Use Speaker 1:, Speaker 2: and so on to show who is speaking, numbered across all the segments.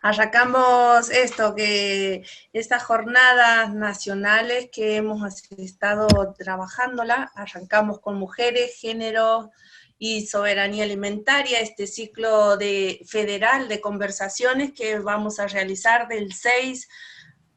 Speaker 1: Arrancamos estas jornadas nacionales que hemos estado trabajándola, arrancamos con mujeres, género y soberanía alimentaria, este ciclo federal de conversaciones que vamos a realizar del 6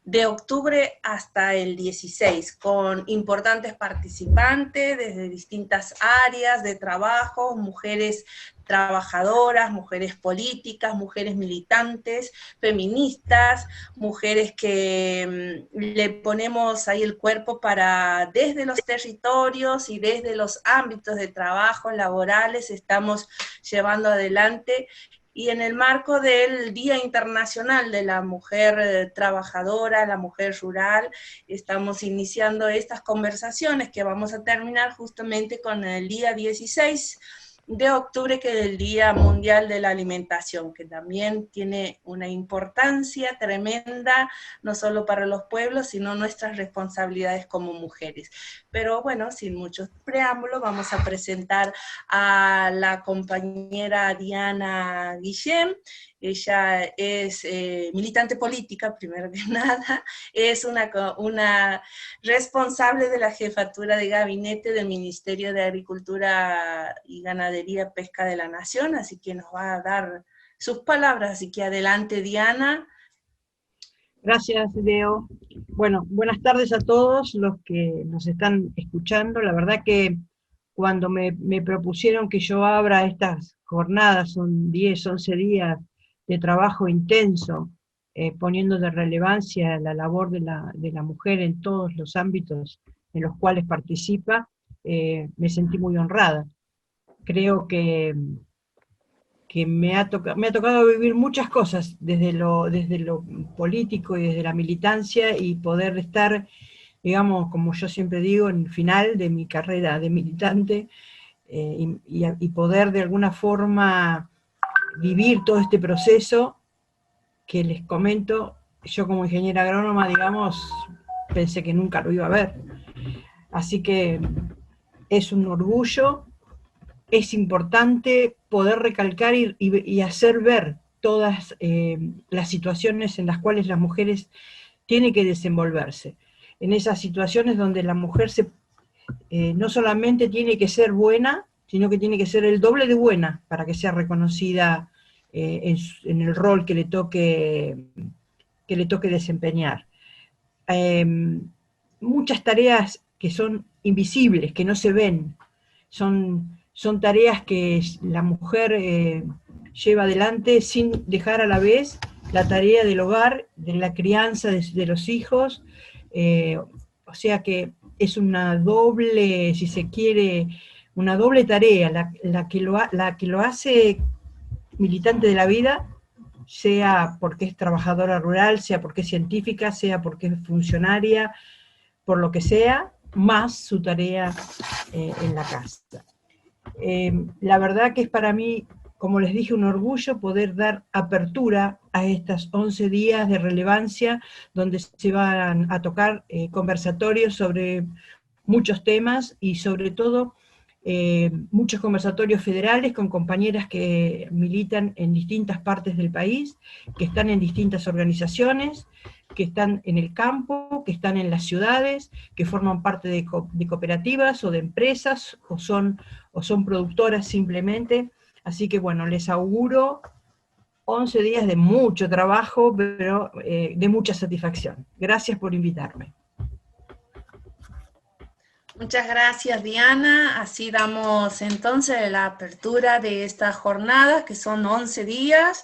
Speaker 1: de octubre hasta el 16, con importantes participantes desde distintas áreas de trabajo, mujeres trabajadoras, mujeres políticas, mujeres militantes, feministas, mujeres que le ponemos ahí el cuerpo para, desde los territorios y desde los ámbitos de trabajo laborales, estamos llevando adelante. Y en el marco del Día Internacional de la Mujer Trabajadora, la Mujer Rural, estamos iniciando estas conversaciones que vamos a terminar justamente con el día 16 de octubre, que es el Día Mundial de la Alimentación, que también tiene una importancia tremenda, no solo para los pueblos, sino nuestras responsabilidades como mujeres. Pero bueno, sin muchos preámbulos, vamos a presentar a la compañera Diana Guillén. Ella es militante política, primero que nada, es una responsable de la jefatura de gabinete del Ministerio de Agricultura y Ganadería, Pesca de la Nación, así que nos va a dar sus palabras, así que adelante, Diana.
Speaker 2: Gracias, Leo. Bueno, buenas tardes a todos los que nos están escuchando. La verdad que cuando me propusieron que yo abra estas jornadas, son 10, 11 días de trabajo intenso, poniendo de relevancia la labor de la mujer en todos los ámbitos en los cuales participa, me sentí muy honrada. Creo que me ha tocado vivir muchas cosas desde lo político y desde la militancia, y poder estar, digamos, como yo siempre digo, en el final de mi carrera de militante, y poder de alguna forma vivir todo este proceso que les comento. Yo como ingeniera agrónoma, digamos, pensé que nunca lo iba a ver. Así que es un orgullo. Es importante poder recalcar y hacer ver todas las situaciones en las cuales las mujeres tienen que desenvolverse. En esas situaciones donde la mujer no solamente tiene que ser buena, sino que tiene que ser el doble de buena para que sea reconocida en el rol que le toque desempeñar. Muchas tareas que son invisibles, que no se ven, son tareas que la mujer lleva adelante sin dejar a la vez la tarea del hogar, de la crianza de los hijos, o sea que es una doble, si se quiere, una doble tarea, la que lo hace militante de la vida, sea porque es trabajadora rural, sea porque es científica, sea porque es funcionaria, por lo que sea, más su tarea en la casa. La verdad que es para mí, como les dije, un orgullo poder dar apertura a estos 11 días de relevancia, donde se van a tocar conversatorios sobre muchos temas, y sobre todo muchos conversatorios federales con compañeras que militan en distintas partes del país, que están en distintas organizaciones, que están en el campo, que están en las ciudades, que forman parte de cooperativas o de empresas, o son productoras simplemente. Así que bueno, les auguro 11 días de mucho trabajo, pero de mucha satisfacción. Gracias por invitarme.
Speaker 1: Muchas gracias, Diana. Así damos entonces la apertura de esta jornada, que son 11 días,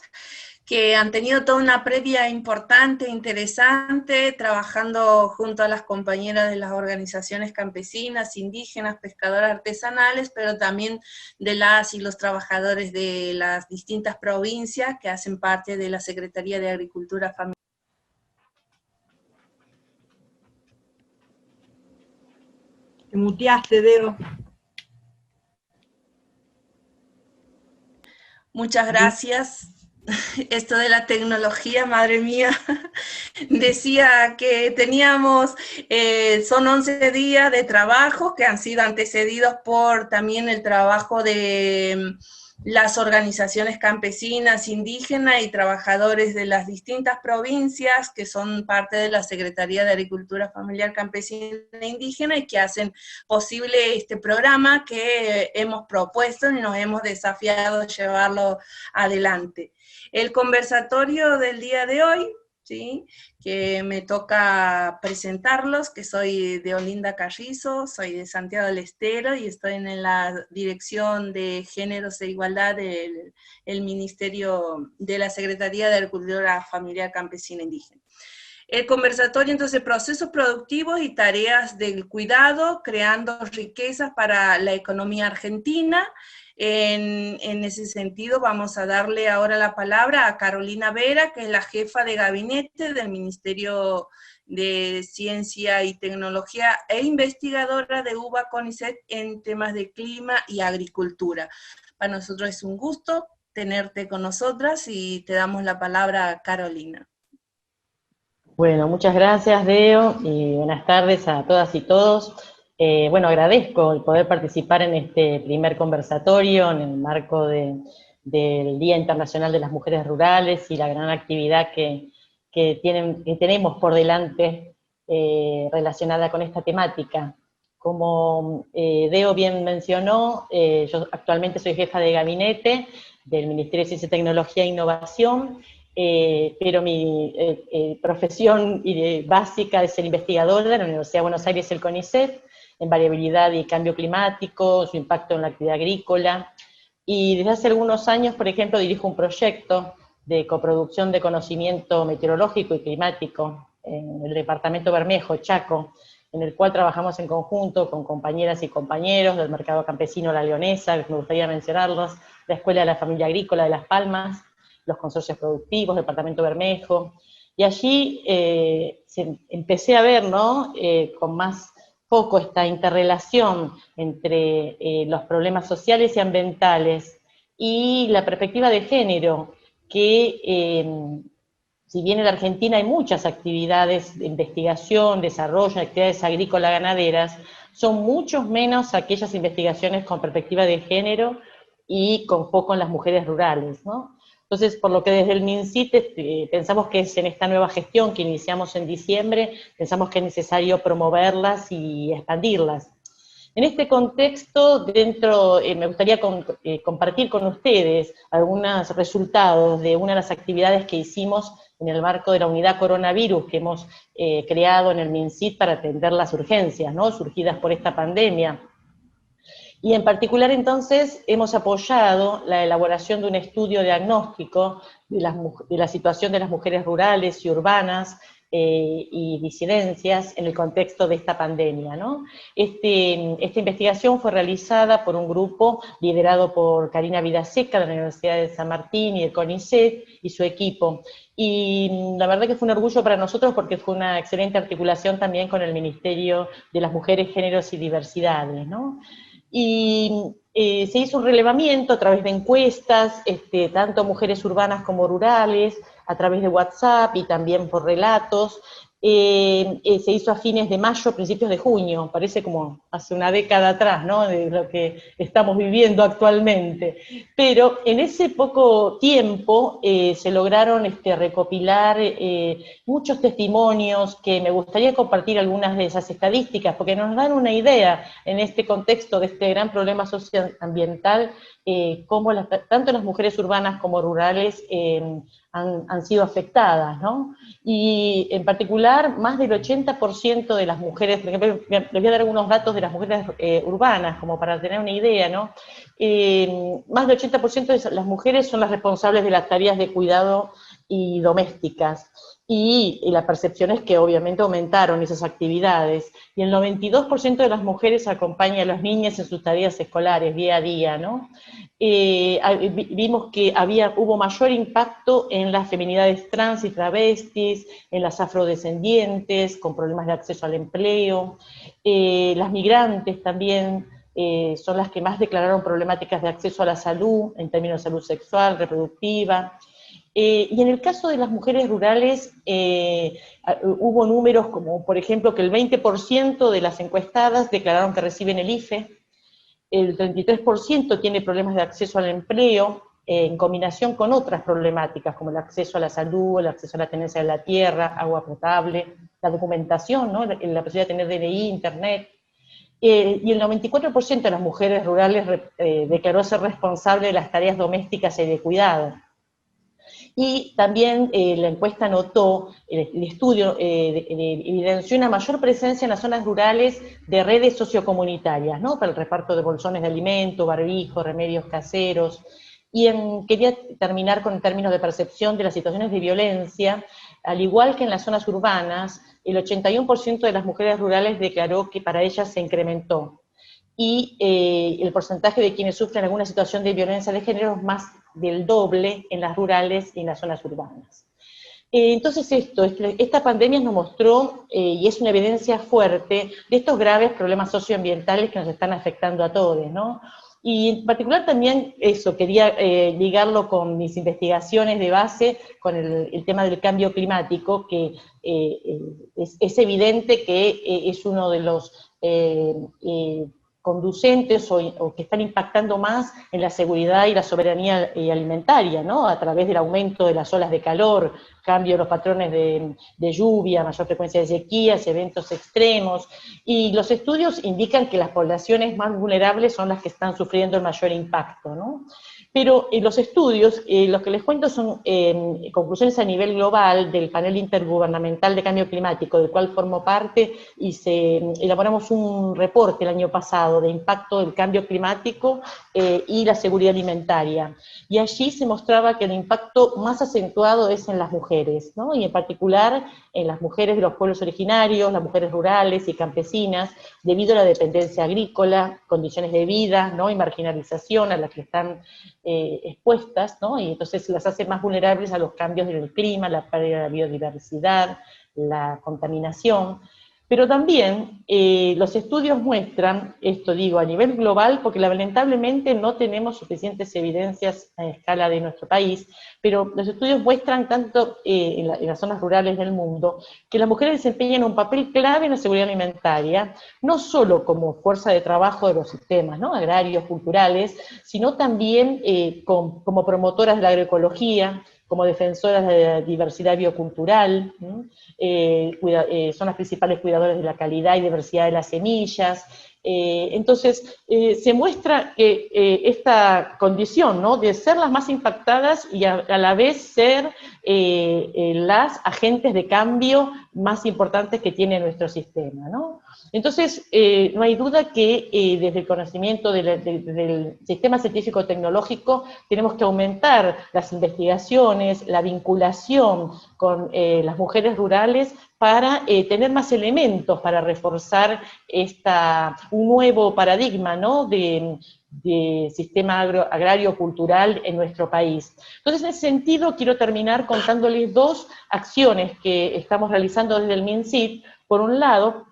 Speaker 1: que han tenido toda una previa importante, interesante, trabajando junto a las compañeras de las organizaciones campesinas, indígenas, pescadoras artesanales, pero también de las y los trabajadores de las distintas provincias que hacen parte de la Secretaría de Agricultura Familiar.
Speaker 2: Te muteaste, Deo.
Speaker 1: Muchas gracias. Esto de la tecnología, madre mía. Decía que teníamos, son 11 días de trabajo que han sido antecedidos por también el trabajo de las organizaciones campesinas, indígenas y trabajadores de las distintas provincias que son parte de la Secretaría de Agricultura Familiar Campesina e Indígena y que hacen posible este programa que hemos propuesto y nos hemos desafiado a llevarlo adelante. El conversatorio del día de hoy, ¿sí?, que me toca presentarlos, que soy de Olinda Carrizo, soy de Santiago del Estero y estoy en la Dirección de Géneros e Igualdad del Ministerio de la Secretaría de Agricultura Familiar Campesina Indígena. El conversatorio, entonces, procesos productivos y tareas del cuidado, creando riquezas para la economía argentina. En ese sentido, vamos a darle ahora la palabra a Carolina Vera, que es la jefa de gabinete del Ministerio de Ciencia y Tecnología e investigadora de UBA CONICET en temas de clima y agricultura. Para nosotros es un gusto tenerte con nosotras y te damos la palabra, Carolina.
Speaker 3: Bueno, muchas gracias, Deo, y buenas tardes a todas y todos. Bueno, agradezco el poder participar en este primer conversatorio en el marco del Día Internacional de las Mujeres Rurales y la gran actividad que tenemos por delante relacionada con esta temática. Como Deo bien mencionó, yo actualmente soy jefa de gabinete del Ministerio de Ciencia, Tecnología e Innovación, pero mi profesión básica es ser investigadora en la Universidad de Buenos Aires, el CONICET, en variabilidad y cambio climático, su impacto en la actividad agrícola, y desde hace algunos años, por ejemplo, dirijo un proyecto de coproducción de conocimiento meteorológico y climático en el departamento Bermejo, Chaco, en el cual trabajamos en conjunto con compañeras y compañeros del Mercado Campesino La Leonesa, me gustaría mencionarlos, la Escuela de la Familia Agrícola de Las Palmas, los consorcios productivos, Departamento Bermejo, y allí empecé a ver, ¿no?, con más foco esta interrelación entre los problemas sociales y ambientales y la perspectiva de género, que si bien en la Argentina hay muchas actividades de investigación, desarrollo, actividades agrícola-ganaderas, son muchos menos aquellas investigaciones con perspectiva de género y con foco en las mujeres rurales, ¿no? Entonces, por lo que desde el MinCIT pensamos que es en esta nueva gestión que iniciamos en diciembre, pensamos que es necesario promoverlas y expandirlas. En este contexto, me gustaría compartir con ustedes algunos resultados de una de las actividades que hicimos en el marco de la unidad coronavirus que hemos creado en el MinCIT para atender las urgencias, ¿no?, surgidas por esta pandemia. Y en particular, entonces, hemos apoyado la elaboración de un estudio diagnóstico de la situación de las mujeres rurales y urbanas y disidencias en el contexto de esta pandemia, ¿no? Esta investigación fue realizada por un grupo liderado por Karina Vidaseca de la Universidad de San Martín y el CONICET y su equipo. Y la verdad que fue un orgullo para nosotros porque fue una excelente articulación también con el Ministerio de las Mujeres, Géneros y Diversidades, ¿no? Y se hizo un relevamiento a través de encuestas, tanto mujeres urbanas como rurales, a través de WhatsApp y también por relatos. Se hizo a fines de mayo, principios de junio, parece como hace una década atrás, ¿no?, de lo que estamos viviendo actualmente. Pero en ese poco tiempo se lograron recopilar muchos testimonios que me gustaría compartir algunas de esas estadísticas, porque nos dan una idea en este contexto de este gran problema socioambiental, cómo tanto las mujeres urbanas como rurales han sido afectadas, ¿no? Y en particular, más del 80% de las mujeres, por ejemplo, les voy a dar algunos datos de las mujeres urbanas, como para tener una idea, ¿no? Más del 80% de las mujeres son las responsables de las tareas de cuidado y domésticas, y la percepción es que obviamente aumentaron esas actividades, y el 92% de las mujeres acompañan a las niñas en sus tareas escolares día a día, ¿no? Vimos que hubo mayor impacto en las feminidades trans y travestis, en las afrodescendientes, con problemas de acceso al empleo, las migrantes también, son las que más declararon problemáticas de acceso a la salud, en términos de salud sexual, reproductiva. Y en el caso de las mujeres rurales, hubo números como, por ejemplo, que el 20% de las encuestadas declararon que reciben el IFE, el 33% tiene problemas de acceso al empleo, en combinación con otras problemáticas, como el acceso a la salud, el acceso a la tenencia de la tierra, agua potable, la documentación, ¿no? La posibilidad de tener DNI, internet. Y el 94% de las mujeres rurales declaró ser responsable de las tareas domésticas y de cuidado. Y también la encuesta notó, el estudio evidenció una mayor presencia en las zonas rurales de redes sociocomunitarias, ¿no? Para el reparto de bolsones de alimento, barbijos, remedios caseros. Y quería terminar con términos de percepción de las situaciones de violencia. Al igual que en las zonas urbanas, el 81% de las mujeres rurales declaró que para ellas se incrementó. Y el porcentaje de quienes sufren alguna situación de violencia de género es más del doble en las rurales y en las zonas urbanas. Entonces esta pandemia nos mostró, y es una evidencia fuerte, de estos graves problemas socioambientales que nos están afectando a todos, ¿no? Y en particular también eso, quería ligarlo con mis investigaciones de base, con el tema del cambio climático, que es evidente que es uno de los conducentes o que están impactando más en la seguridad y la soberanía alimentaria, ¿no? A través del aumento de las olas de calor, cambio de los patrones de lluvia, mayor frecuencia de sequías, eventos extremos, y los estudios indican que las poblaciones más vulnerables son las que están sufriendo el mayor impacto, ¿no? Pero los estudios, los que les cuento son conclusiones a nivel global del panel intergubernamental de cambio climático, del cual formo parte, y elaboramos un reporte el año pasado de impacto del cambio climático y la seguridad alimentaria. Y allí se mostraba que el impacto más acentuado es en las mujeres, ¿no? Y en particular en las mujeres de los pueblos originarios, las mujeres rurales y campesinas, debido a la dependencia agrícola, condiciones de vida, ¿no? Y marginalización a las que están expuestas, ¿no? Y entonces las hace más vulnerables a los cambios del clima, la pérdida de la biodiversidad, la contaminación. Pero también los estudios muestran, esto digo a nivel global, porque lamentablemente no tenemos suficientes evidencias a escala de nuestro país, pero los estudios muestran tanto en las zonas rurales del mundo, que las mujeres desempeñan un papel clave en la seguridad alimentaria, no solo como fuerza de trabajo de los sistemas, ¿no? Agrarios, culturales, sino también como promotoras de la agroecología, como defensoras de la diversidad biocultural, son las principales cuidadoras de la calidad y diversidad de las semillas. Entonces, se muestra que esta condición, ¿no? De ser las más impactadas y a la vez ser las agentes de cambio más importantes que tiene nuestro sistema, ¿no? Entonces, no hay duda que desde el conocimiento del sistema científico-tecnológico tenemos que aumentar las investigaciones, la vinculación con las mujeres rurales para tener más elementos para reforzar un nuevo paradigma, ¿no? de sistema agrario-cultural en nuestro país. Entonces, en ese sentido, quiero terminar contándoles dos acciones que estamos realizando desde el MinSIT. Por un lado,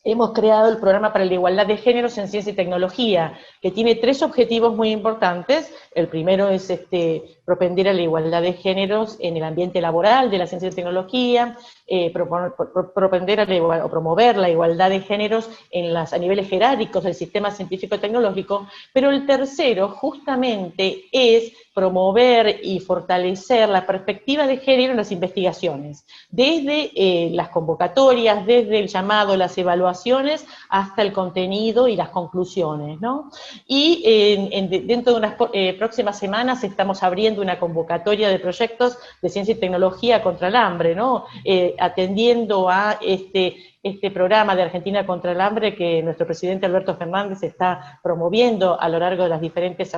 Speaker 3: hemos creado el Programa para la Igualdad de Géneros en Ciencia y Tecnología, que tiene 3 objetivos muy importantes. El primero es propender a la igualdad de géneros en el ambiente laboral de la ciencia y tecnología, propender o promover la igualdad de géneros a niveles jerárquicos del sistema científico-tecnológico, pero el tercero justamente es promover y fortalecer la perspectiva de género en las investigaciones, desde las convocatorias, desde el llamado, las evaluaciones, hasta el contenido y las conclusiones, ¿no? Y dentro de unas próximas semanas estamos abriendo una convocatoria de proyectos de ciencia y tecnología contra el hambre, ¿no? Atendiendo a este programa de Argentina contra el hambre que nuestro presidente Alberto Fernández está promoviendo a lo largo de las diferentes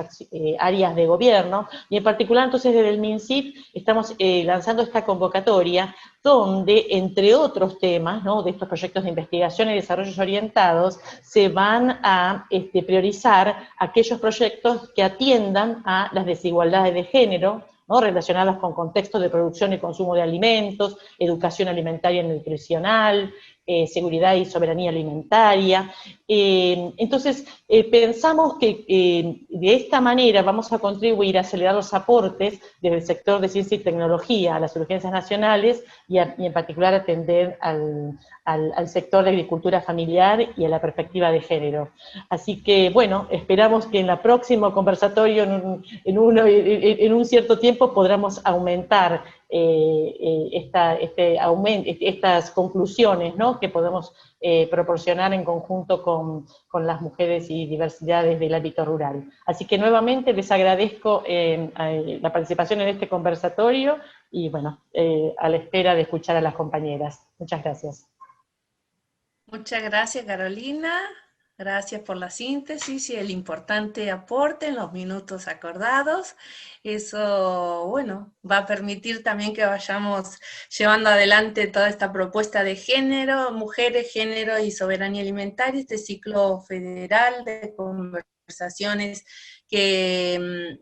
Speaker 3: áreas de gobierno, y en particular entonces desde el MinSIT estamos lanzando esta convocatoria donde, entre otros temas, ¿no? De estos proyectos de investigación y desarrollos orientados, se van a priorizar aquellos proyectos que atiendan a las desigualdades de género, ¿no? Relacionadas con contextos de producción y consumo de alimentos, educación alimentaria y nutricional, seguridad y soberanía alimentaria. Entonces, pensamos que de esta manera vamos a contribuir a acelerar los aportes desde el sector de ciencia y tecnología a las urgencias nacionales y en particular atender al sector de agricultura familiar y a la perspectiva de género. Así que, bueno, esperamos que en el próximo conversatorio, en un cierto tiempo, podamos aumentar estas conclusiones, ¿no?, que podemos proporcionar en conjunto con las mujeres y diversidades del ámbito rural. Así que nuevamente les agradezco la participación en este conversatorio y bueno, a la espera de escuchar a las compañeras. Muchas gracias.
Speaker 1: Muchas gracias, Carolina. Gracias por la síntesis y el importante aporte en los minutos acordados. Eso, bueno, va a permitir también que vayamos llevando adelante toda esta propuesta de género, mujeres, género y soberanía alimentaria, este ciclo federal de conversaciones que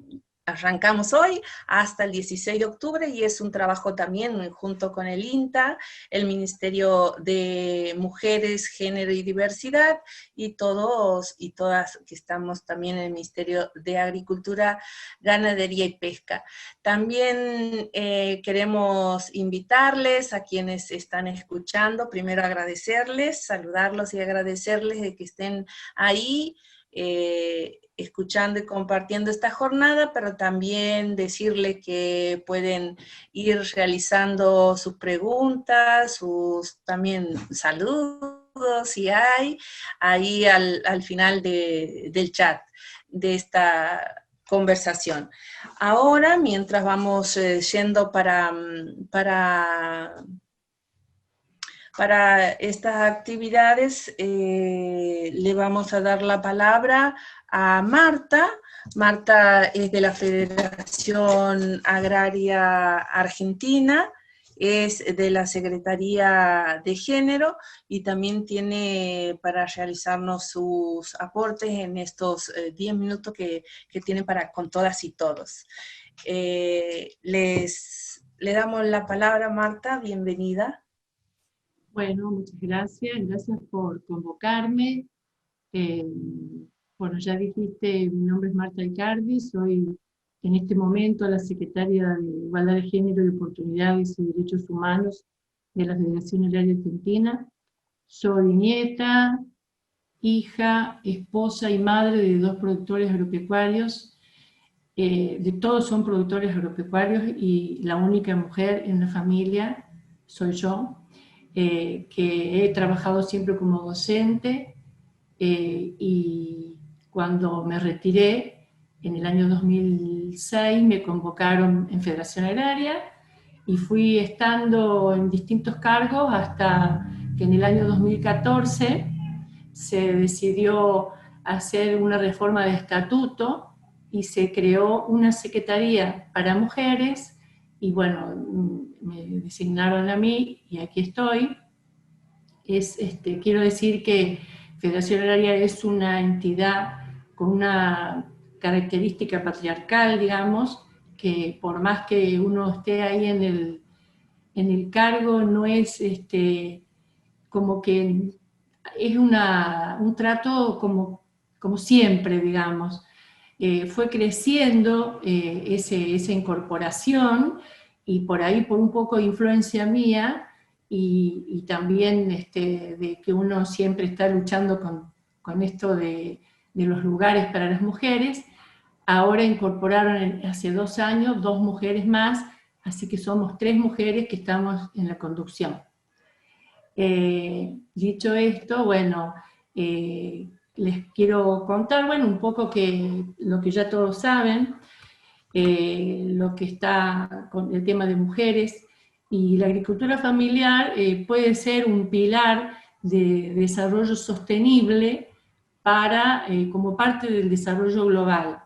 Speaker 1: arrancamos hoy hasta el 16 de octubre y es un trabajo también junto con el INTA, el Ministerio de Mujeres, Género y Diversidad y todos y todas que estamos también en el Ministerio de Agricultura, Ganadería y Pesca. También queremos invitarles a quienes están escuchando, primero agradecerles, saludarlos y agradecerles de que estén ahí, escuchando y compartiendo esta jornada, pero también decirle que pueden ir realizando sus preguntas, sus también saludos, si hay, ahí al final del chat de esta conversación. Ahora, mientras vamos yendo para estas actividades, le vamos a dar la palabra a Marta. Marta es de la Federación Agraria Argentina, es de la Secretaría de Género y también tiene para realizarnos sus aportes en estos 10 minutos que tiene con todas y todos. Le damos la palabra, Marta, bienvenida.
Speaker 4: Bueno, muchas gracias. Gracias por convocarme. Bueno, ya dijiste, mi nombre es Marta Icardi, soy en este momento la secretaria de Igualdad de Género y Oportunidades y Derechos Humanos de la Federación Agraria Argentina. Soy nieta, hija, esposa y madre de 2 productores agropecuarios. De todos son productores agropecuarios y la única mujer en la familia soy yo. Que he trabajado siempre como docente y cuando me retiré en el año 2006 me convocaron en Federación Agraria y fui estando en distintos cargos hasta que en el año 2014 se decidió hacer una reforma de estatuto y se creó una secretaría para mujeres y bueno, me designaron a mí y aquí estoy. Quiero decir que Federación Agraria es una entidad con una característica patriarcal, digamos, que por más que uno esté ahí en el cargo, no es como que es un trato como siempre, digamos. Fue creciendo esa incorporación y por ahí por un poco de influencia mía y también de que uno siempre está luchando con esto de los lugares para las mujeres. Ahora incorporaron hace 2 años 2 mujeres más, así que somos 3 mujeres que estamos en la conducción. Dicho esto, bueno, les quiero contar, bueno, un poco lo que ya todos saben, lo que está con el tema de mujeres, y la agricultura familiar puede ser un pilar de desarrollo sostenible como parte del desarrollo global.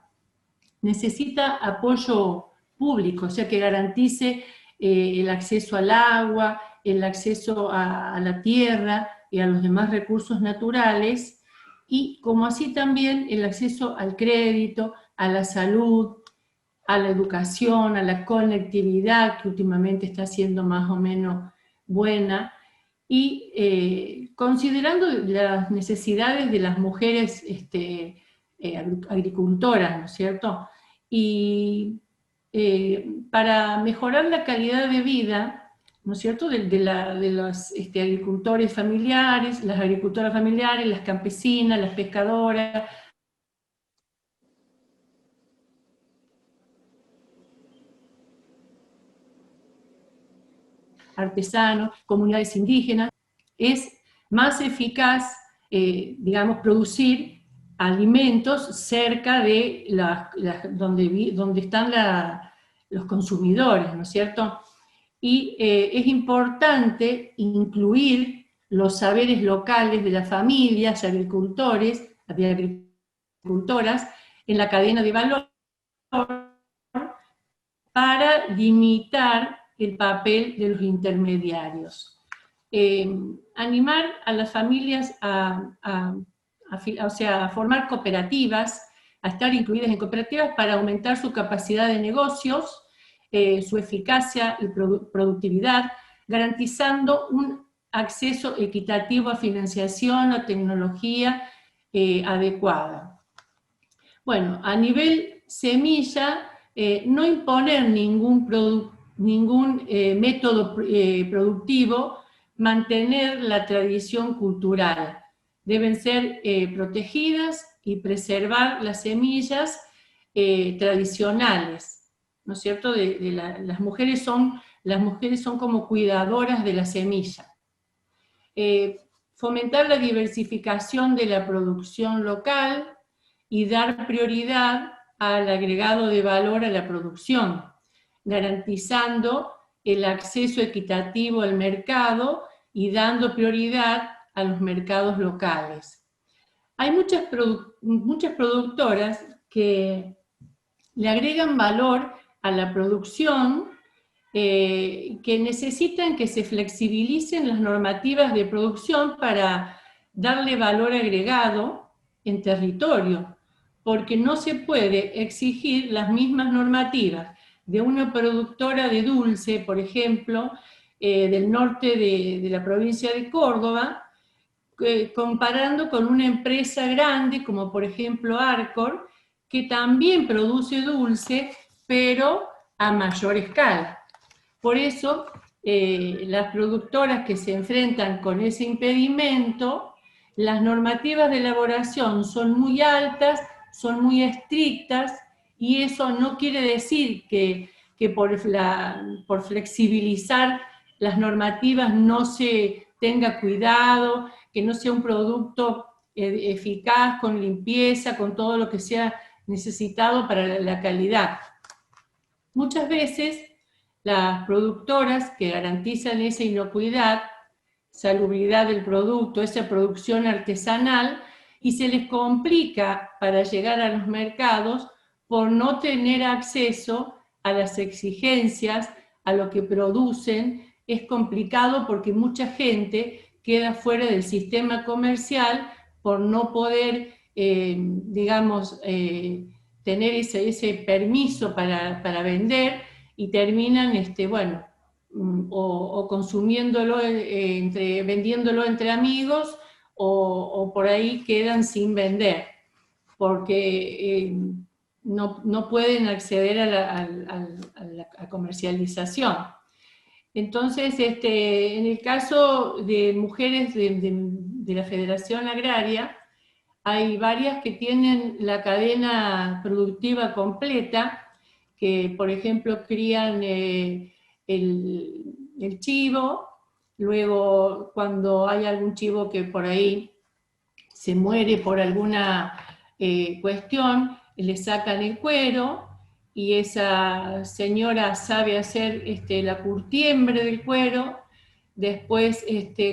Speaker 4: Necesita apoyo público, o sea, que garantice el acceso al agua, el acceso a la tierra y a los demás recursos naturales, y como así también el acceso al crédito, a la salud, a la educación, a la conectividad, que últimamente está siendo más o menos buena, y considerando las necesidades de las mujeres agricultoras, ¿no es cierto? Y para mejorar la calidad de vida, ¿no es cierto?, de los agricultores familiares, las agricultoras familiares, las campesinas, las pescadoras, artesanos, comunidades indígenas, es más eficaz, digamos, producir alimentos cerca de donde están los consumidores, ¿no es cierto? Y es importante incluir los saberes locales de las familias, agricultores, de agricultoras, en la cadena de valor para limitar el papel de los intermediarios. Animar a las familias a formar cooperativas, a estar incluidas en cooperativas para aumentar su capacidad de negocios, su eficacia y productividad, garantizando un acceso equitativo a financiación, a tecnología adecuada. Bueno, a nivel semilla, no imponer ningún método productivo, mantener la tradición cultural. Deben ser protegidas y preservar las semillas tradicionales, ¿no es cierto? Las mujeres son como cuidadoras de la semilla. Fomentar la diversificación de la producción local y dar prioridad al agregado de valor a la producción, garantizando el acceso equitativo al mercado y dando prioridad a los mercados locales. Hay muchas productoras que le agregan valor a la producción, que necesitan que se flexibilicen las normativas de producción para darle valor agregado en territorio, porque no se puede exigir las mismas normativas de una productora de dulce, por ejemplo, del norte de la provincia de Córdoba, comparando con una empresa grande como por ejemplo Arcor, que también produce dulce, pero a mayor escala. Por eso, las productoras que se enfrentan con ese impedimento, las normativas de elaboración son muy altas, son muy estrictas, y eso no quiere decir que por flexibilizar las normativas no se tenga cuidado, que no sea un producto eficaz, con limpieza, con todo lo que sea necesitado para la calidad. Muchas veces las productoras que garantizan esa inocuidad, salubridad del producto, esa producción artesanal, y se les complica para llegar a los mercados por no tener acceso a las exigencias, a lo que producen. Es complicado porque mucha gente queda fuera del sistema comercial por no poder, digamos, tener ese permiso para vender, y terminan, bueno, o consumiéndolo, vendiéndolo entre amigos, o por ahí quedan sin vender, porque no pueden acceder a la comercialización. Entonces, en el caso de mujeres de la Federación Agraria, hay varias que tienen la cadena productiva completa, que por ejemplo crían el chivo, luego cuando hay algún chivo que por ahí se muere por alguna cuestión, le sacan el cuero, y esa señora sabe hacer la curtiembre del cuero. Después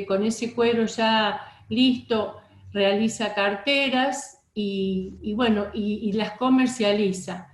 Speaker 4: con ese cuero ya listo realiza carteras y bueno, y las comercializa.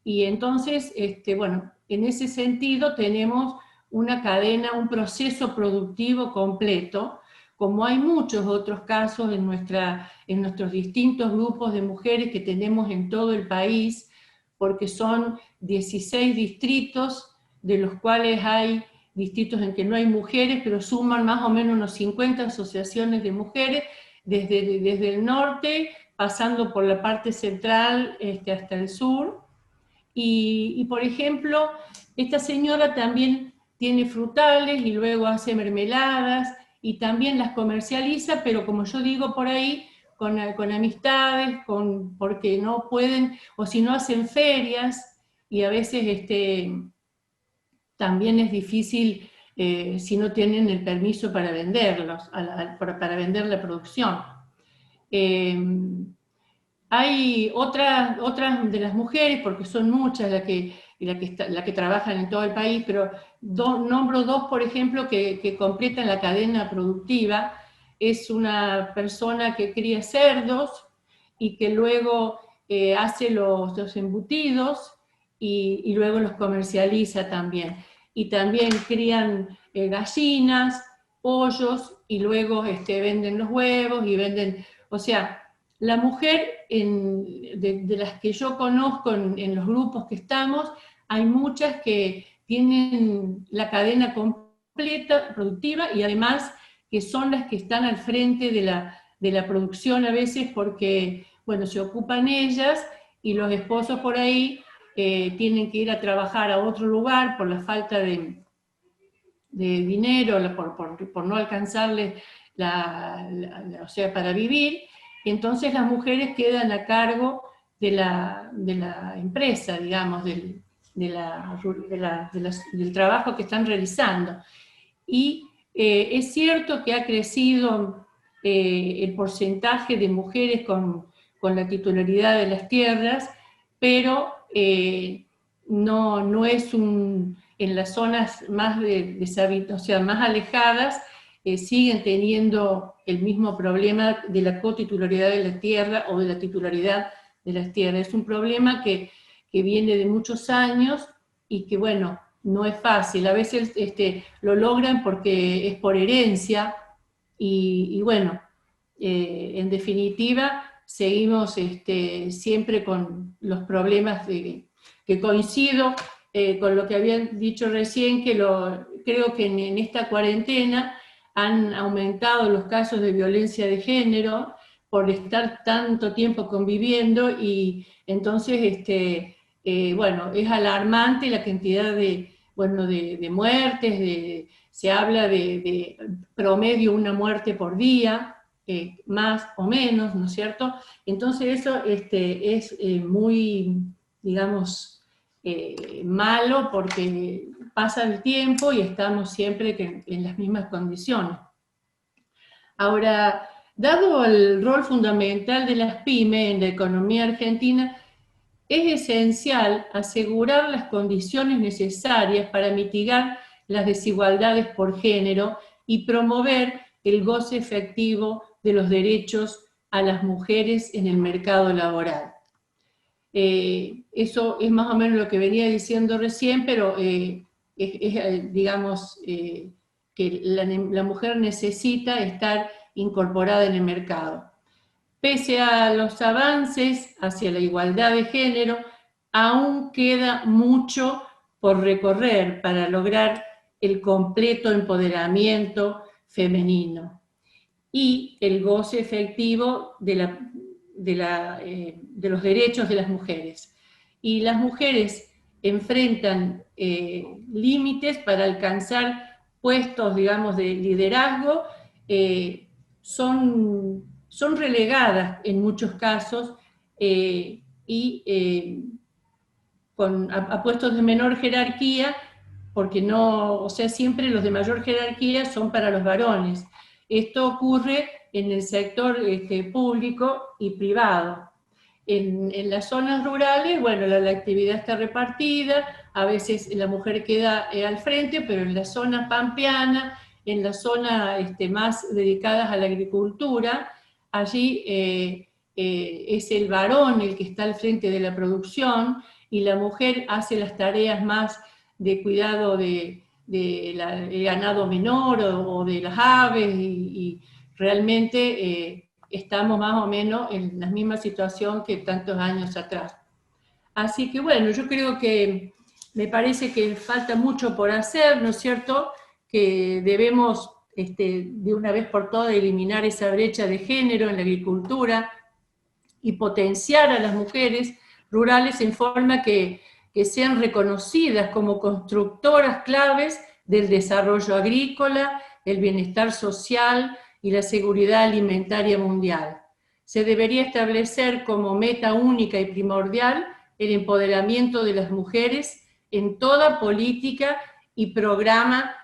Speaker 4: Y entonces, bueno, en ese sentido tenemos una cadena, un proceso productivo completo, como hay muchos otros casos en nuestros distintos grupos de mujeres que tenemos en todo el país, porque son 16 distritos, de los cuales hay distritos en que no hay mujeres, pero suman más o menos unos 50 asociaciones de mujeres, desde el norte, pasando por la parte central hasta el sur. Y, por ejemplo, esta señora también tiene frutales y luego hace mermeladas y también las comercializa, pero como yo digo por ahí, con amistades, porque no pueden, o si no hacen ferias, y a veces también es difícil si no tienen el permiso para venderlos, para vender la producción. Hay otras de las mujeres, porque son muchas las que trabajan en todo el país, pero nombro dos, por ejemplo, que completan la cadena productiva. Es una persona que cría cerdos y que luego hace los embutidos y luego los comercializa también. Y también crían gallinas, pollos, y luego venden los huevos y venden, o sea, la mujer, de las que yo conozco en los grupos que estamos, hay muchas que tienen la cadena completa, productiva, y además que son las que están al frente de la producción a veces porque, bueno, se ocupan ellas y los esposos por ahí tienen que ir a trabajar a otro lugar por la falta de dinero, por no alcanzarles o sea, para vivir. Entonces las mujeres quedan a cargo de la empresa, digamos, del trabajo que están realizando. Y es cierto que ha crecido el porcentaje de mujeres con la titularidad de las tierras, pero no es en las zonas más o sea, más alejadas, siguen teniendo el mismo problema de la cotitularidad de la tierra o de la titularidad de las tierras. Es un problema que viene de muchos años y que, bueno, no es fácil. A veces lo logran porque es por herencia y bueno, en definitiva, seguimos siempre con los problemas que coincido con lo que habían dicho recién, creo que en esta cuarentena han aumentado los casos de violencia de género por estar tanto tiempo conviviendo, y entonces, bueno, es alarmante la cantidad de muertes, se habla de promedio una muerte por día, más o menos, ¿no es cierto? Entonces eso es muy, digamos, malo, porque pasa el tiempo y estamos siempre en las mismas condiciones. Ahora, dado el rol fundamental de las pymes en la economía argentina, es esencial asegurar las condiciones necesarias para mitigar las desigualdades por género y promover el goce efectivo de los derechos a las mujeres en el mercado laboral. Eso es más o menos lo que venía diciendo recién, pero digamos que la mujer necesita estar incorporada en el mercado. Pese a los avances hacia la igualdad de género, aún queda mucho por recorrer para lograr el completo empoderamiento femenino y el goce efectivo de los derechos de las mujeres. Y las mujeres enfrentan límites para alcanzar puestos, digamos, de liderazgo, son relegadas en muchos casos a puestos de menor jerarquía, porque no, o sea, siempre los de mayor jerarquía son para los varones. Esto ocurre en el sector público y privado. En las zonas rurales, bueno, la actividad está repartida, a veces la mujer queda al frente, pero en la zona pampeana, en la zona más dedicadas a la agricultura, allí es el varón el que está al frente de la producción, y la mujer hace las tareas más de cuidado de ganado menor o de las aves, y realmente estamos más o menos en la misma situación que tantos años atrás. Así que bueno, yo creo que me parece que falta mucho por hacer, ¿no es cierto?, que debemos de una vez por todas eliminar esa brecha de género en la agricultura y potenciar a las mujeres rurales en forma que sean reconocidas como constructoras claves del desarrollo agrícola, el bienestar social y la seguridad alimentaria mundial. Se debería establecer como meta única y primordial el empoderamiento de las mujeres en toda política y programa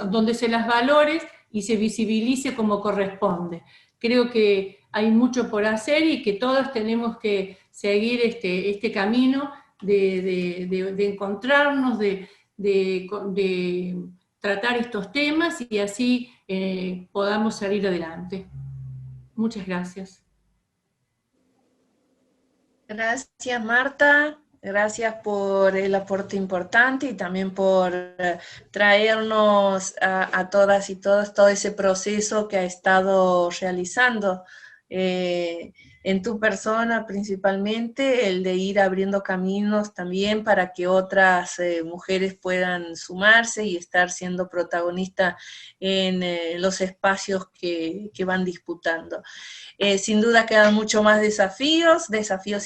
Speaker 4: donde se las valore y se visibilice como corresponde. Creo que hay mucho por hacer y que todas tenemos que seguir este camino de encontrarnos, de tratar estos temas y así podamos salir adelante. Muchas gracias.
Speaker 1: Gracias, Marta. Gracias por el aporte importante y también por traernos a todas y todos todo ese proceso que ha estado realizando en tu persona principalmente, el de ir abriendo caminos también para que otras mujeres puedan sumarse y estar siendo protagonistas en los espacios que van disputando. Sin duda quedan mucho más desafíos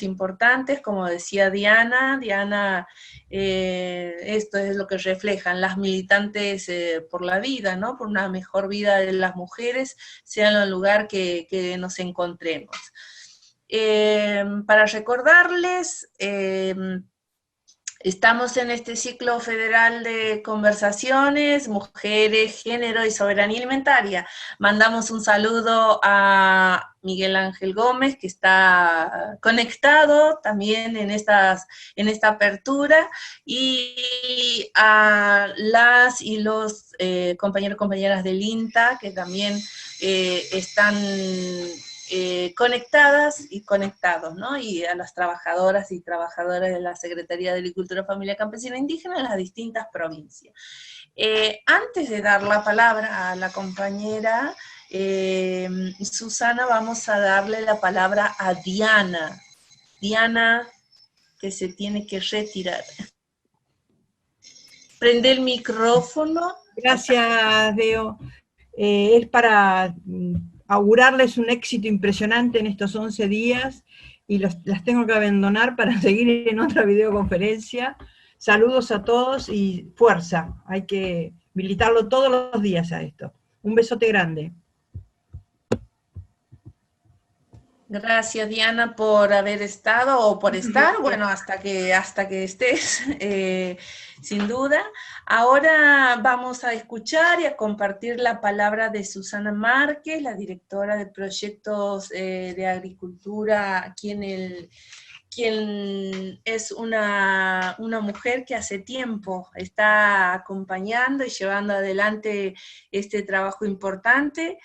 Speaker 1: importantes, como decía Diana, esto es lo que reflejan las militantes por la vida, ¿no? Por una mejor vida de las mujeres, sea en el lugar que nos encontremos. Para recordarles, estamos en este ciclo federal de conversaciones, mujeres, género y soberanía alimentaria. Mandamos un saludo a Miguel Ángel Gómez, que está conectado también en esta apertura, y a las y los compañeros y compañeras del INTA, que también están conectadas y conectados, ¿no? Y a las trabajadoras y trabajadores de la Secretaría de Agricultura, Familia Campesina e Indígena en las distintas provincias. Antes de dar la palabra a la compañera Susana, vamos a darle la palabra a Diana. Diana, que se tiene que retirar. Prende el micrófono.
Speaker 2: Gracias, Deo. Es para augurarles un éxito impresionante en estos 11 días y las tengo que abandonar para seguir en otra videoconferencia. Saludos a todos y fuerza, hay que militarlo todos los días a esto. Un besote grande.
Speaker 1: Gracias, Diana, por haber estado o por estar, bueno, hasta que estés, sin duda. Ahora vamos a escuchar y a compartir la palabra de Susana Márquez, la directora de proyectos de agricultura aquí quien es una mujer que hace tiempo está acompañando y llevando adelante este trabajo importante.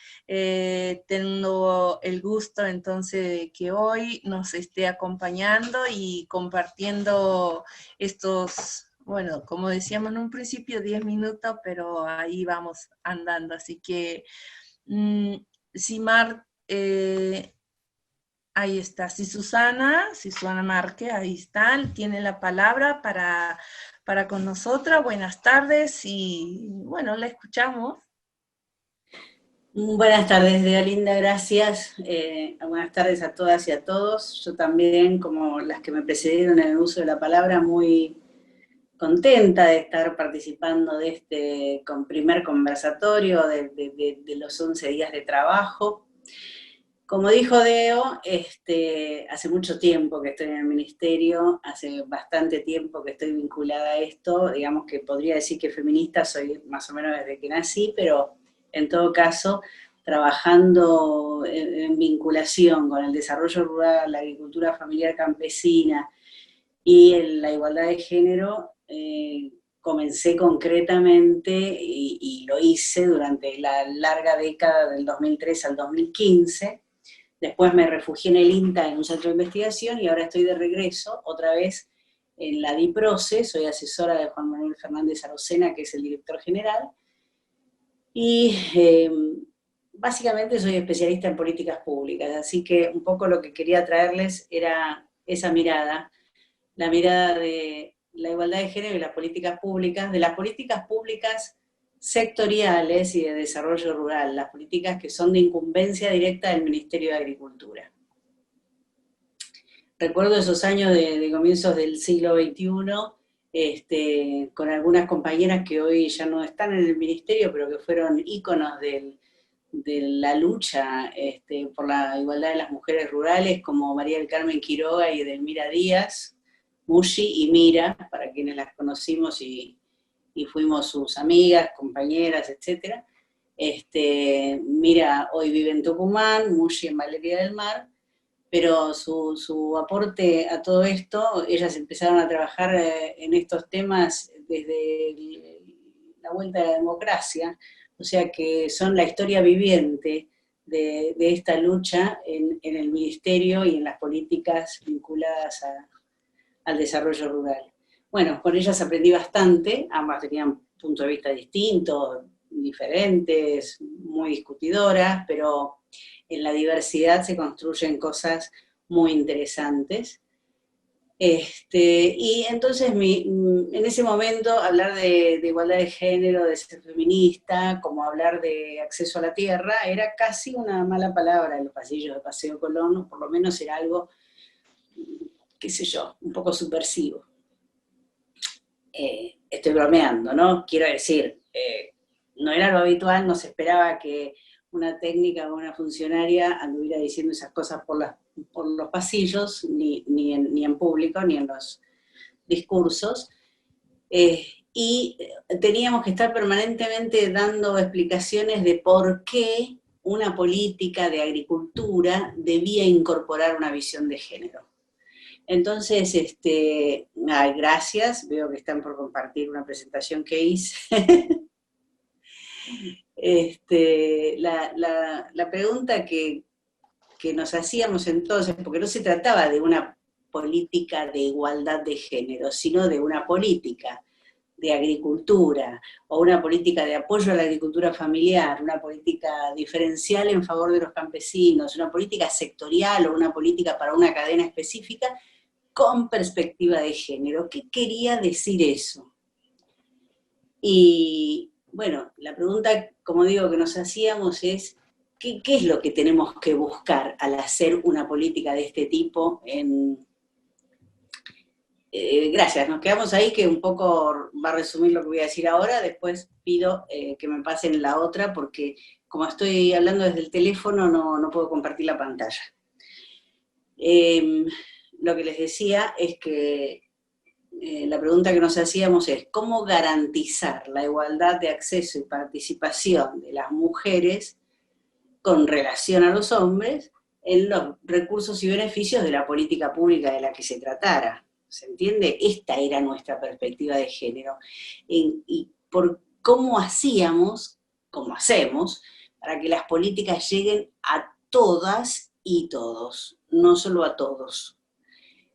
Speaker 1: Tengo el gusto entonces de que hoy nos esté acompañando y compartiendo estos, bueno, como decíamos en un principio, 10 minutos, pero ahí vamos andando. Así que, Simar, ahí está, Susana Márquez, ahí están, tiene la palabra para con nosotras. Buenas tardes y bueno, la escuchamos.
Speaker 5: Buenas tardes, Deolinda, gracias. Buenas tardes a todas y a todos. Yo también, como las que me precedieron en el uso de la palabra, muy contenta de estar participando de este primer conversatorio de los 11 días de trabajo. Como dijo Deo, hace mucho tiempo que estoy en el ministerio, hace bastante tiempo que estoy vinculada a esto, digamos que podría decir que feminista soy más o menos desde que nací, pero en todo caso, trabajando en vinculación con el desarrollo rural, la agricultura familiar campesina y en la igualdad de género, comencé concretamente y lo hice durante la larga década del 2003 al 2015. Después me refugié en el INTA, en un centro de investigación, y ahora estoy de regreso, otra vez en la DIPROCE, soy asesora de Juan Manuel Fernández Arocena, que es el director general, y básicamente soy especialista en políticas públicas, así que un poco lo que quería traerles era esa mirada, la mirada de la igualdad de género y las políticas públicas, de las políticas públicas sectoriales y de desarrollo rural, las políticas que son de incumbencia directa del Ministerio de Agricultura. Recuerdo esos años de comienzos del siglo XXI, con algunas compañeras que hoy ya no están en el ministerio, pero que fueron íconos de la lucha por la igualdad de las mujeres rurales, como María del Carmen Quiroga y Edelmira Díaz, Mushi y Mira, para quienes las conocimos y fuimos sus amigas, compañeras, etc. Mira hoy vive en Tucumán, Mushi en Valeria del Mar, pero su aporte a todo esto, ellas empezaron a trabajar en estos temas desde la vuelta de la democracia, o sea que son la historia viviente de esta lucha en el ministerio y en las políticas vinculadas al desarrollo rural. Bueno, con ellas aprendí bastante, ambas tenían puntos de vista distintos, diferentes, muy discutidoras, pero en la diversidad se construyen cosas muy interesantes. Y entonces en ese momento hablar de igualdad de género, de ser feminista, como hablar de acceso a la tierra, era casi una mala palabra en los pasillos de Paseo Colón, o por lo menos era algo, qué sé yo, un poco subversivo. Estoy bromeando, ¿no? Quiero decir, no era lo habitual, no se esperaba que una técnica o una funcionaria anduviera diciendo esas cosas por los pasillos, ni en público, ni en los discursos, y teníamos que estar permanentemente dando explicaciones de por qué una política de agricultura debía incorporar una visión de género. Entonces, gracias, veo que están por compartir una presentación que hice. La pregunta que nos hacíamos entonces, porque no se trataba de una política de igualdad de género, sino de una política de agricultura, o una política de apoyo a la agricultura familiar, una política diferencial en favor de los campesinos, una política sectorial o una política para una cadena específica, con perspectiva de género. ¿Qué quería decir eso? Y bueno, la pregunta, como digo, que nos hacíamos es, ¿qué es lo que tenemos que buscar al hacer una política de este tipo? Gracias, nos quedamos ahí, que un poco va a resumir lo que voy a decir ahora, después pido que me pasen la otra, porque como estoy hablando desde el teléfono, no puedo compartir la pantalla. Lo que les decía es que la pregunta que nos hacíamos es, ¿cómo garantizar la igualdad de acceso y participación de las mujeres con relación a los hombres en los recursos y beneficios de la política pública de la que se tratara? ¿Se entiende? Esta era nuestra perspectiva de género. Y por cómo hacemos, para que las políticas lleguen a todas y todos, no solo a todos.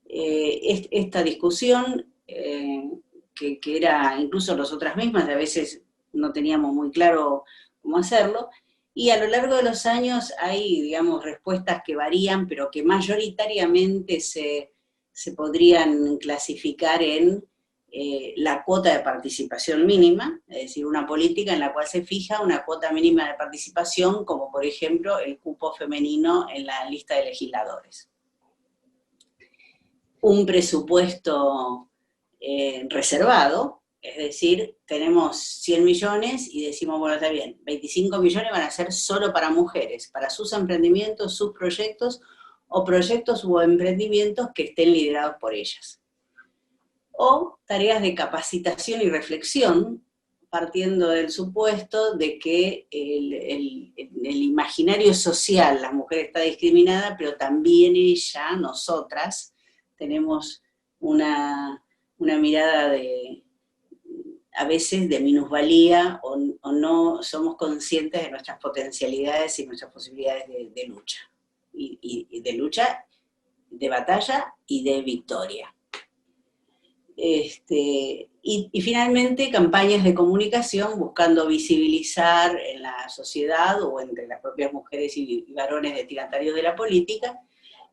Speaker 5: Esta discusión, que era incluso nosotras mismas, a veces no teníamos muy claro cómo hacerlo, y a lo largo de los años hay, digamos, respuestas que varían, pero que mayoritariamente se podrían clasificar en la cuota de participación mínima, es decir, una política en la cual se fija una cuota mínima de participación, como por ejemplo el cupo femenino en la lista de legisladores. Un presupuesto reservado, es decir, tenemos 100 millones y decimos, bueno, está bien, 25 millones van a ser solo para mujeres, para sus emprendimientos, sus proyectos, o proyectos u emprendimientos que estén liderados por ellas. O tareas de capacitación y reflexión, partiendo del supuesto de que el imaginario social, la mujer está discriminada, pero también ella, nosotras, tenemos una mirada a veces de minusvalía, o no somos conscientes de nuestras potencialidades y nuestras posibilidades de lucha. Y de lucha, de batalla y de victoria. Y finalmente, campañas de comunicación buscando visibilizar en la sociedad o entre las propias mujeres y varones destinatarios de la política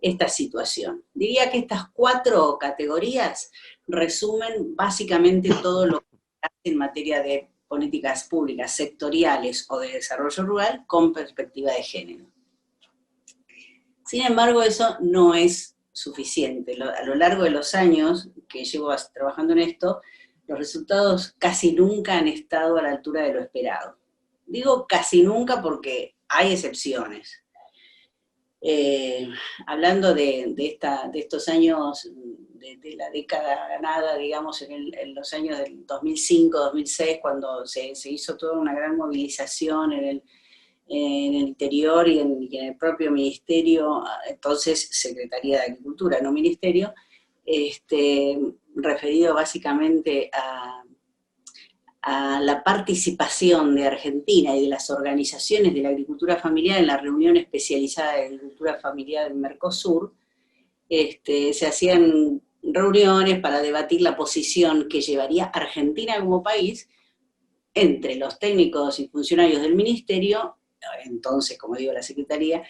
Speaker 5: esta situación. Diría que estas 4 categorías resumen básicamente todo lo que se hace en materia de políticas públicas sectoriales o de desarrollo rural con perspectiva de género. Sin embargo, eso no es suficiente. A lo largo de los años que llevo trabajando en esto, los resultados casi nunca han estado a la altura de lo esperado. Digo casi nunca porque hay excepciones. Hablando de estos años, de la década ganada, digamos, en los años del 2005, 2006, cuando se hizo toda una gran movilización en el interior y en el propio ministerio, entonces Secretaría de Agricultura, no ministerio, referido básicamente a la participación de Argentina y de las organizaciones de la agricultura familiar en la reunión especializada de agricultura familiar del Mercosur. Se hacían reuniones para debatir la posición que llevaría Argentina como país entre los técnicos y funcionarios del ministerio, entonces, como digo, la Secretaría,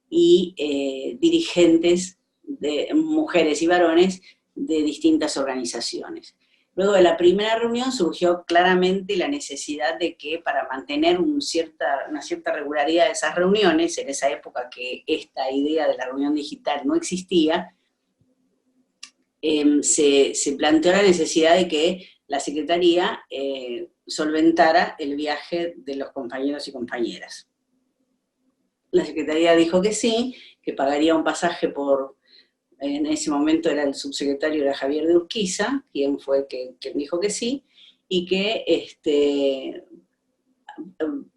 Speaker 5: y dirigentes de mujeres y varones de distintas organizaciones. Luego de la primera reunión surgió claramente la necesidad de que para mantener una cierta regularidad de esas reuniones, en esa época que esta idea de la reunión digital no existía, se planteó la necesidad de que la Secretaría solventara el viaje de los compañeros y compañeras. La Secretaría dijo que sí, que pagaría un pasaje en ese momento era el subsecretario, era Javier de Urquiza, quien fue que dijo que sí, y que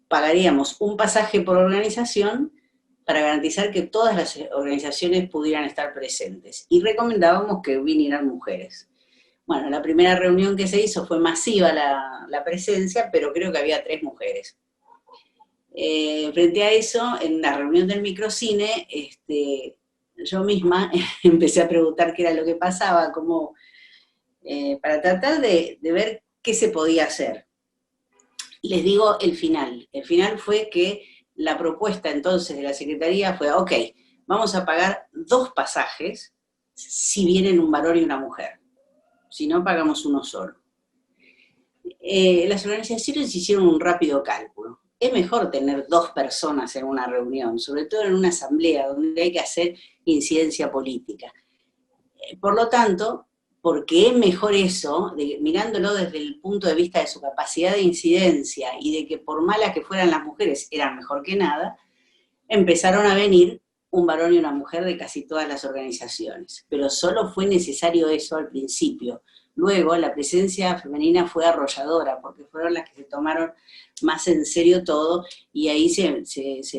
Speaker 5: pagaríamos un pasaje por organización para garantizar que todas las organizaciones pudieran estar presentes. Y recomendábamos que vinieran mujeres. Bueno, la primera reunión que se hizo fue masiva la presencia, pero creo que había 3 mujeres. Frente a eso, en la reunión del microcine, yo misma empecé a preguntar qué era lo que pasaba, para tratar de ver qué se podía hacer. Les digo el final. El final fue que la propuesta entonces de la Secretaría fue, ok, vamos a pagar 2 pasajes si vienen un varón y una mujer. Si no, pagamos uno solo. Las organizaciones hicieron un rápido cálculo. Es mejor tener 2 personas en una reunión, sobre todo en una asamblea donde hay que hacer incidencia política. Por lo tanto, porque es mejor eso, mirándolo desde el punto de vista de su capacidad de incidencia y de que por malas que fueran las mujeres eran mejor que nada, empezaron a venir un varón y una mujer de casi todas las organizaciones. Pero solo fue necesario eso al principio. Luego la presencia femenina fue arrolladora, porque fueron las que se tomaron más en serio todo, y ahí se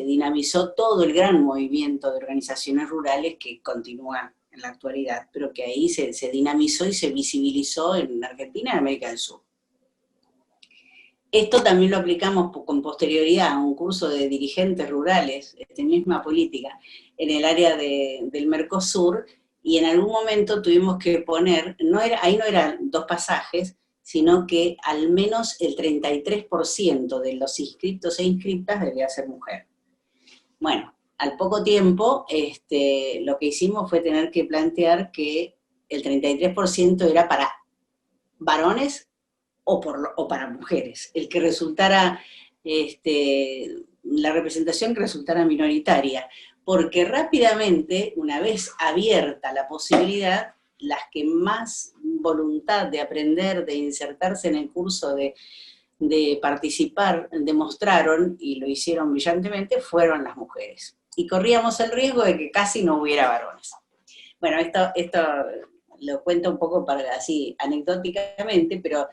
Speaker 5: dinamizó todo el gran movimiento de organizaciones rurales que continúa en la actualidad, pero que ahí se dinamizó y se visibilizó en Argentina y en América del Sur. Esto también lo aplicamos con posterioridad a un curso de dirigentes rurales, misma política, en el área del Mercosur, y en algún momento tuvimos que poner, ahí no eran 2 pasajes, sino que al menos el 33% de los inscriptos e inscriptas debía ser mujer. Bueno, al poco tiempo, lo que hicimos fue tener que plantear que el 33% era para varones o para mujeres, el que resultara, la representación que resultara minoritaria, porque rápidamente, una vez abierta la posibilidad, las que más voluntad de aprender, de insertarse en el curso, de participar, demostraron, y lo hicieron brillantemente, fueron las mujeres. Y corríamos el riesgo de que casi no hubiera varones. Bueno, esto lo cuento un poco así anecdóticamente, pero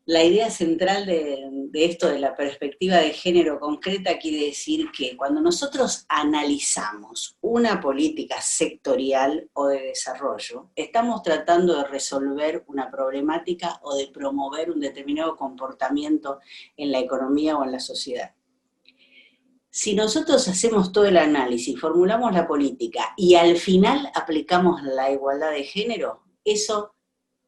Speaker 5: la idea central de esto, de la perspectiva de género concreta, quiere decir que cuando nosotros analizamos una política sectorial o de desarrollo, estamos tratando de resolver una problemática o de promover un determinado comportamiento en la economía o en la sociedad. Si nosotros hacemos todo el análisis, formulamos la política y al final aplicamos la igualdad de género, eso,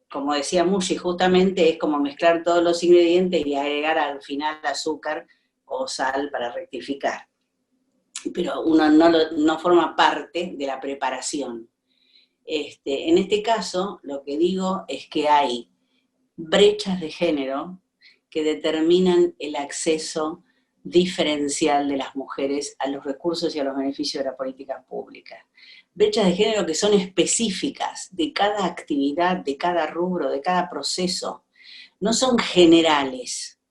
Speaker 5: como decía Mushi, justamente es como mezclar todos los ingredientes y agregar al final azúcar o sal para rectificar. pero uno no forma parte de la preparación. En este caso, lo que digo es que hay brechas de género que determinan el acceso diferencial de las mujeres a los recursos y a los beneficios de la política pública. Brechas de género que son específicas de cada actividad, de cada rubro, de cada proceso. No son generales,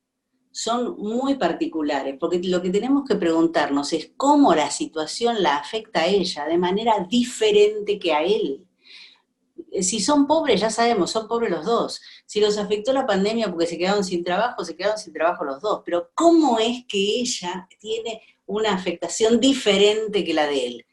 Speaker 5: son muy particulares, porque lo que tenemos que preguntarnos es cómo la situación la afecta a ella de manera diferente que a él. Si son pobres, ya sabemos, son pobres los dos. Si los afectó la pandemia porque se quedaron sin trabajo los dos. Pero ¿cómo es que ella tiene una afectación diferente que la de él?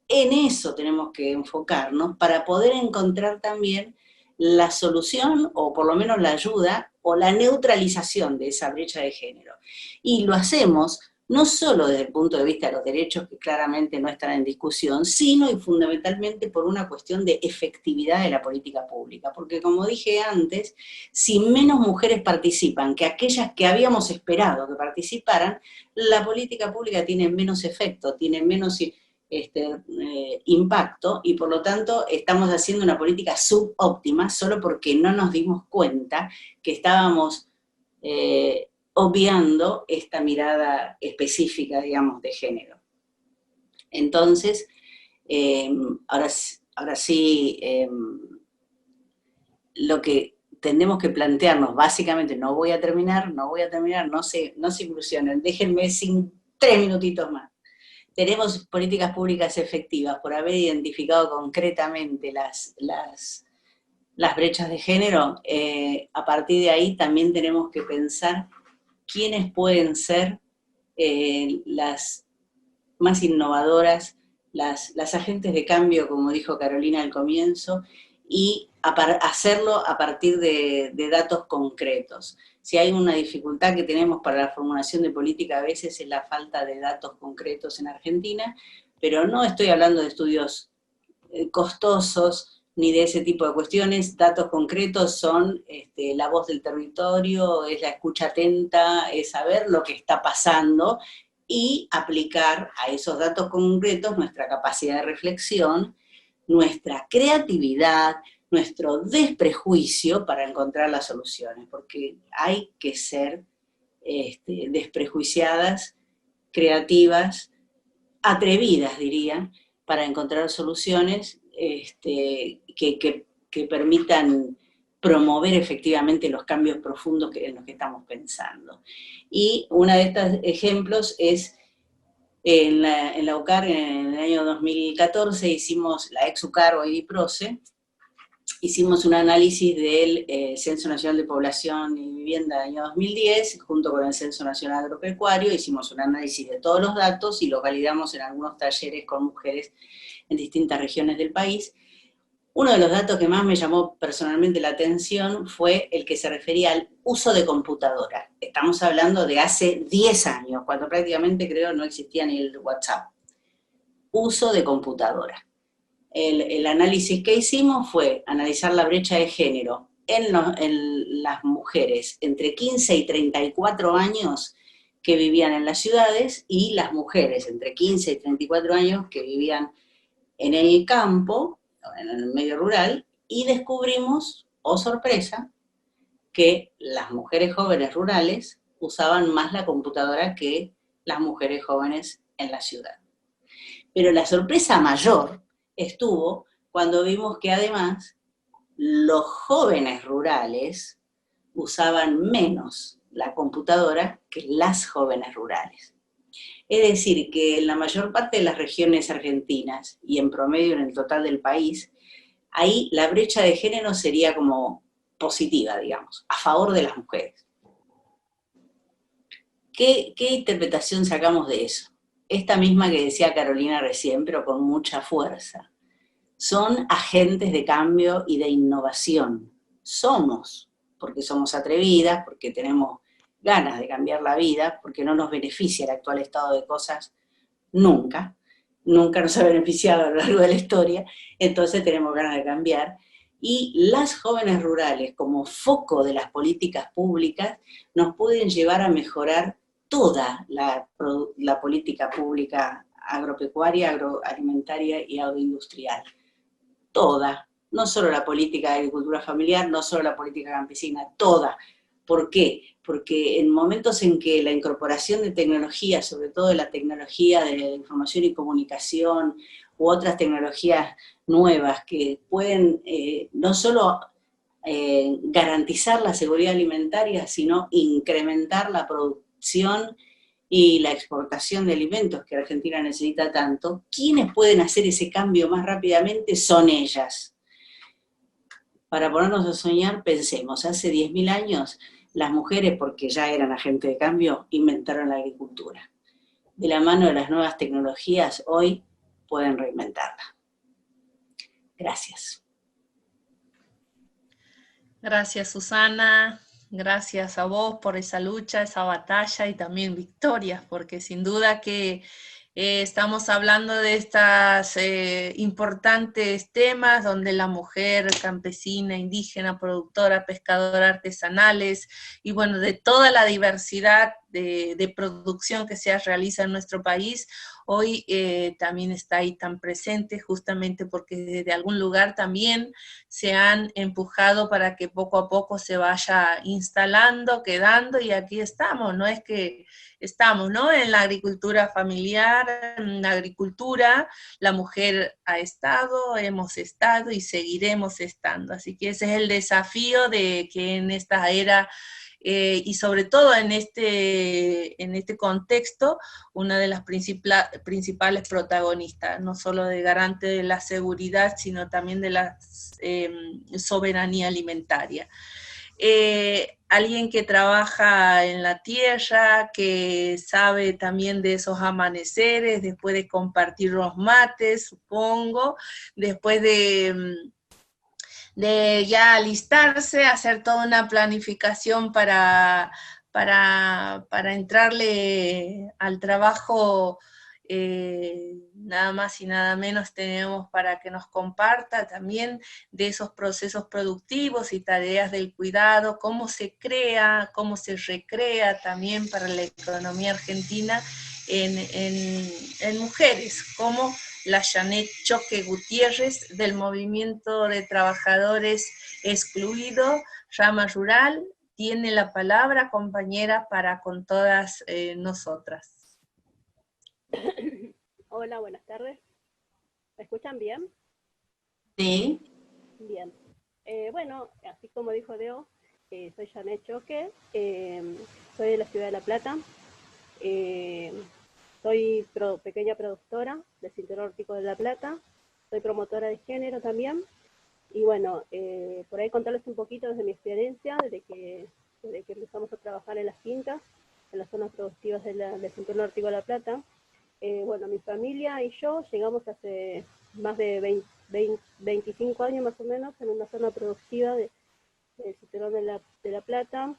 Speaker 5: En eso tenemos que enfocarnos para poder encontrar también la solución, o por lo menos la ayuda, o la neutralización de esa brecha de género. Y lo hacemos no solo desde el punto de vista de los derechos, que claramente no están en discusión, sino y fundamentalmente por una cuestión de efectividad de la política pública. Porque como dije antes, si menos mujeres participan que aquellas que habíamos esperado que participaran, la política pública tiene menos efecto, tiene menos impacto, y por lo tanto estamos haciendo una política subóptima solo porque no nos dimos cuenta que estábamos obviando esta mirada específica, digamos, de género. Entonces, ahora sí, lo que tenemos que plantearnos, básicamente, no voy a terminar, no se ilusionen, déjenme 3 minutitos más. Tenemos políticas públicas efectivas por haber identificado concretamente las brechas de género. A partir de ahí también tenemos que pensar quiénes pueden ser las más innovadoras, las agentes de cambio, como dijo Carolina al comienzo, y hacerlo a partir de datos concretos. Si hay una dificultad que tenemos para la formulación de política a veces es la falta de datos concretos en Argentina, pero no estoy hablando de estudios costosos ni de ese tipo de cuestiones. Datos concretos son la voz del territorio, es la escucha atenta, es saber lo que está pasando y aplicar a esos datos concretos nuestra capacidad de reflexión, nuestra creatividad, nuestro desprejuicio para encontrar las soluciones, porque hay que ser desprejuiciadas, creativas, atrevidas, diría, para encontrar soluciones que permitan promover efectivamente los cambios profundos en los que estamos pensando. Y uno de estos ejemplos es en la UCAR, en el año 2014, hicimos la ex UCAR, hoy PROCE, hicimos un análisis del Censo Nacional de Población y Vivienda del año 2010, junto con el Censo Nacional Agropecuario, hicimos un análisis de todos los datos y lo validamos en algunos talleres con mujeres en distintas regiones del país. Uno de los datos que más me llamó personalmente la atención fue el que se refería al uso de computadora. Estamos hablando de hace 10 años, cuando prácticamente creo no existía ni el WhatsApp. Uso de computadora. El análisis que hicimos fue analizar la brecha de género en las mujeres entre 15 y 34 años que vivían en las ciudades y las mujeres entre 15 y 34 años que vivían en el campo, en el medio rural, y descubrimos, oh sorpresa, que las mujeres jóvenes rurales usaban más la computadora que las mujeres jóvenes en la ciudad. Pero la sorpresa mayor estuvo cuando vimos que además los jóvenes rurales usaban menos la computadora que las jóvenes rurales. Es decir, que en la mayor parte de las regiones argentinas, y en promedio en el total del país, ahí la brecha de género sería como positiva, digamos, a favor de las mujeres. ¿Qué interpretación sacamos de eso? Esta misma que decía Carolina recién, pero con mucha fuerza. Son agentes de cambio y de innovación. Somos, porque somos atrevidas, porque tenemos ganas de cambiar la vida, porque no nos beneficia el actual estado de cosas nunca nos ha beneficiado a lo largo de la historia, entonces tenemos ganas de cambiar. Y las jóvenes rurales, como foco de las políticas públicas, nos pueden llevar a mejorar toda la política pública agropecuaria, agroalimentaria y agroindustrial. Toda, no solo la política de agricultura familiar, no solo la política campesina, toda. ¿Por qué? Porque en momentos en que la incorporación de tecnología, sobre todo de la tecnología de la información y comunicación, u otras tecnologías nuevas que pueden no solo garantizar la seguridad alimentaria, sino incrementar la producción y la exportación de alimentos que Argentina necesita tanto, ¿quiénes pueden hacer ese cambio más rápidamente? Son ellas. Para ponernos a soñar, pensemos, hace 10.000 años las mujeres, porque ya eran agentes de cambio, inventaron la agricultura. De la mano de las nuevas tecnologías, hoy pueden reinventarla. Gracias.
Speaker 1: Gracias, Susana. Gracias a vos por esa lucha, esa batalla y también victorias, porque sin duda que estamos hablando de estos importantes temas donde la mujer campesina, indígena, productora, pescadora, artesanales y bueno, de toda la diversidad de producción que se realiza en nuestro país, hoy también está ahí tan presente justamente porque desde algún lugar también se han empujado para que poco a poco se vaya instalando, quedando y aquí estamos, no es que estamos, ¿no? En la agricultura familiar, en la agricultura, la mujer ha estado, hemos estado y seguiremos estando. Así que ese es el desafío de que en esta era y sobre todo en este contexto, una de las principales protagonistas, no solo de garante de la seguridad, sino también de la soberanía alimentaria. Alguien que trabaja en la tierra, que sabe también de esos amaneceres, después de compartir los mates, supongo, después de ya alistarse, hacer toda una planificación para entrarle al trabajo, nada más y nada menos tenemos para que nos comparta también de esos procesos productivos y tareas del cuidado, cómo se crea, cómo se recrea también para la economía argentina en mujeres, como la Janet Choque Gutiérrez del Movimiento de Trabajadores Excluidos, Rama Rural. Tiene la palabra, compañera, para con todas nosotras.
Speaker 6: Hola, buenas tardes. ¿Me escuchan bien?
Speaker 5: Sí.
Speaker 6: Bien. Bueno, así como dijo Deo, soy Janet Choque, soy de la ciudad de La Plata. Soy pequeña productora del Cinturón Hortícola de La Plata, soy promotora de género también, y bueno, por ahí contarles un poquito desde mi experiencia, desde que empezamos a trabajar en las quintas, en las zonas productivas del Cinturón Hortícola de La Plata. Bueno, mi familia y yo llegamos hace más de 25 años más o menos en una zona productiva del Cinturón de la Plata,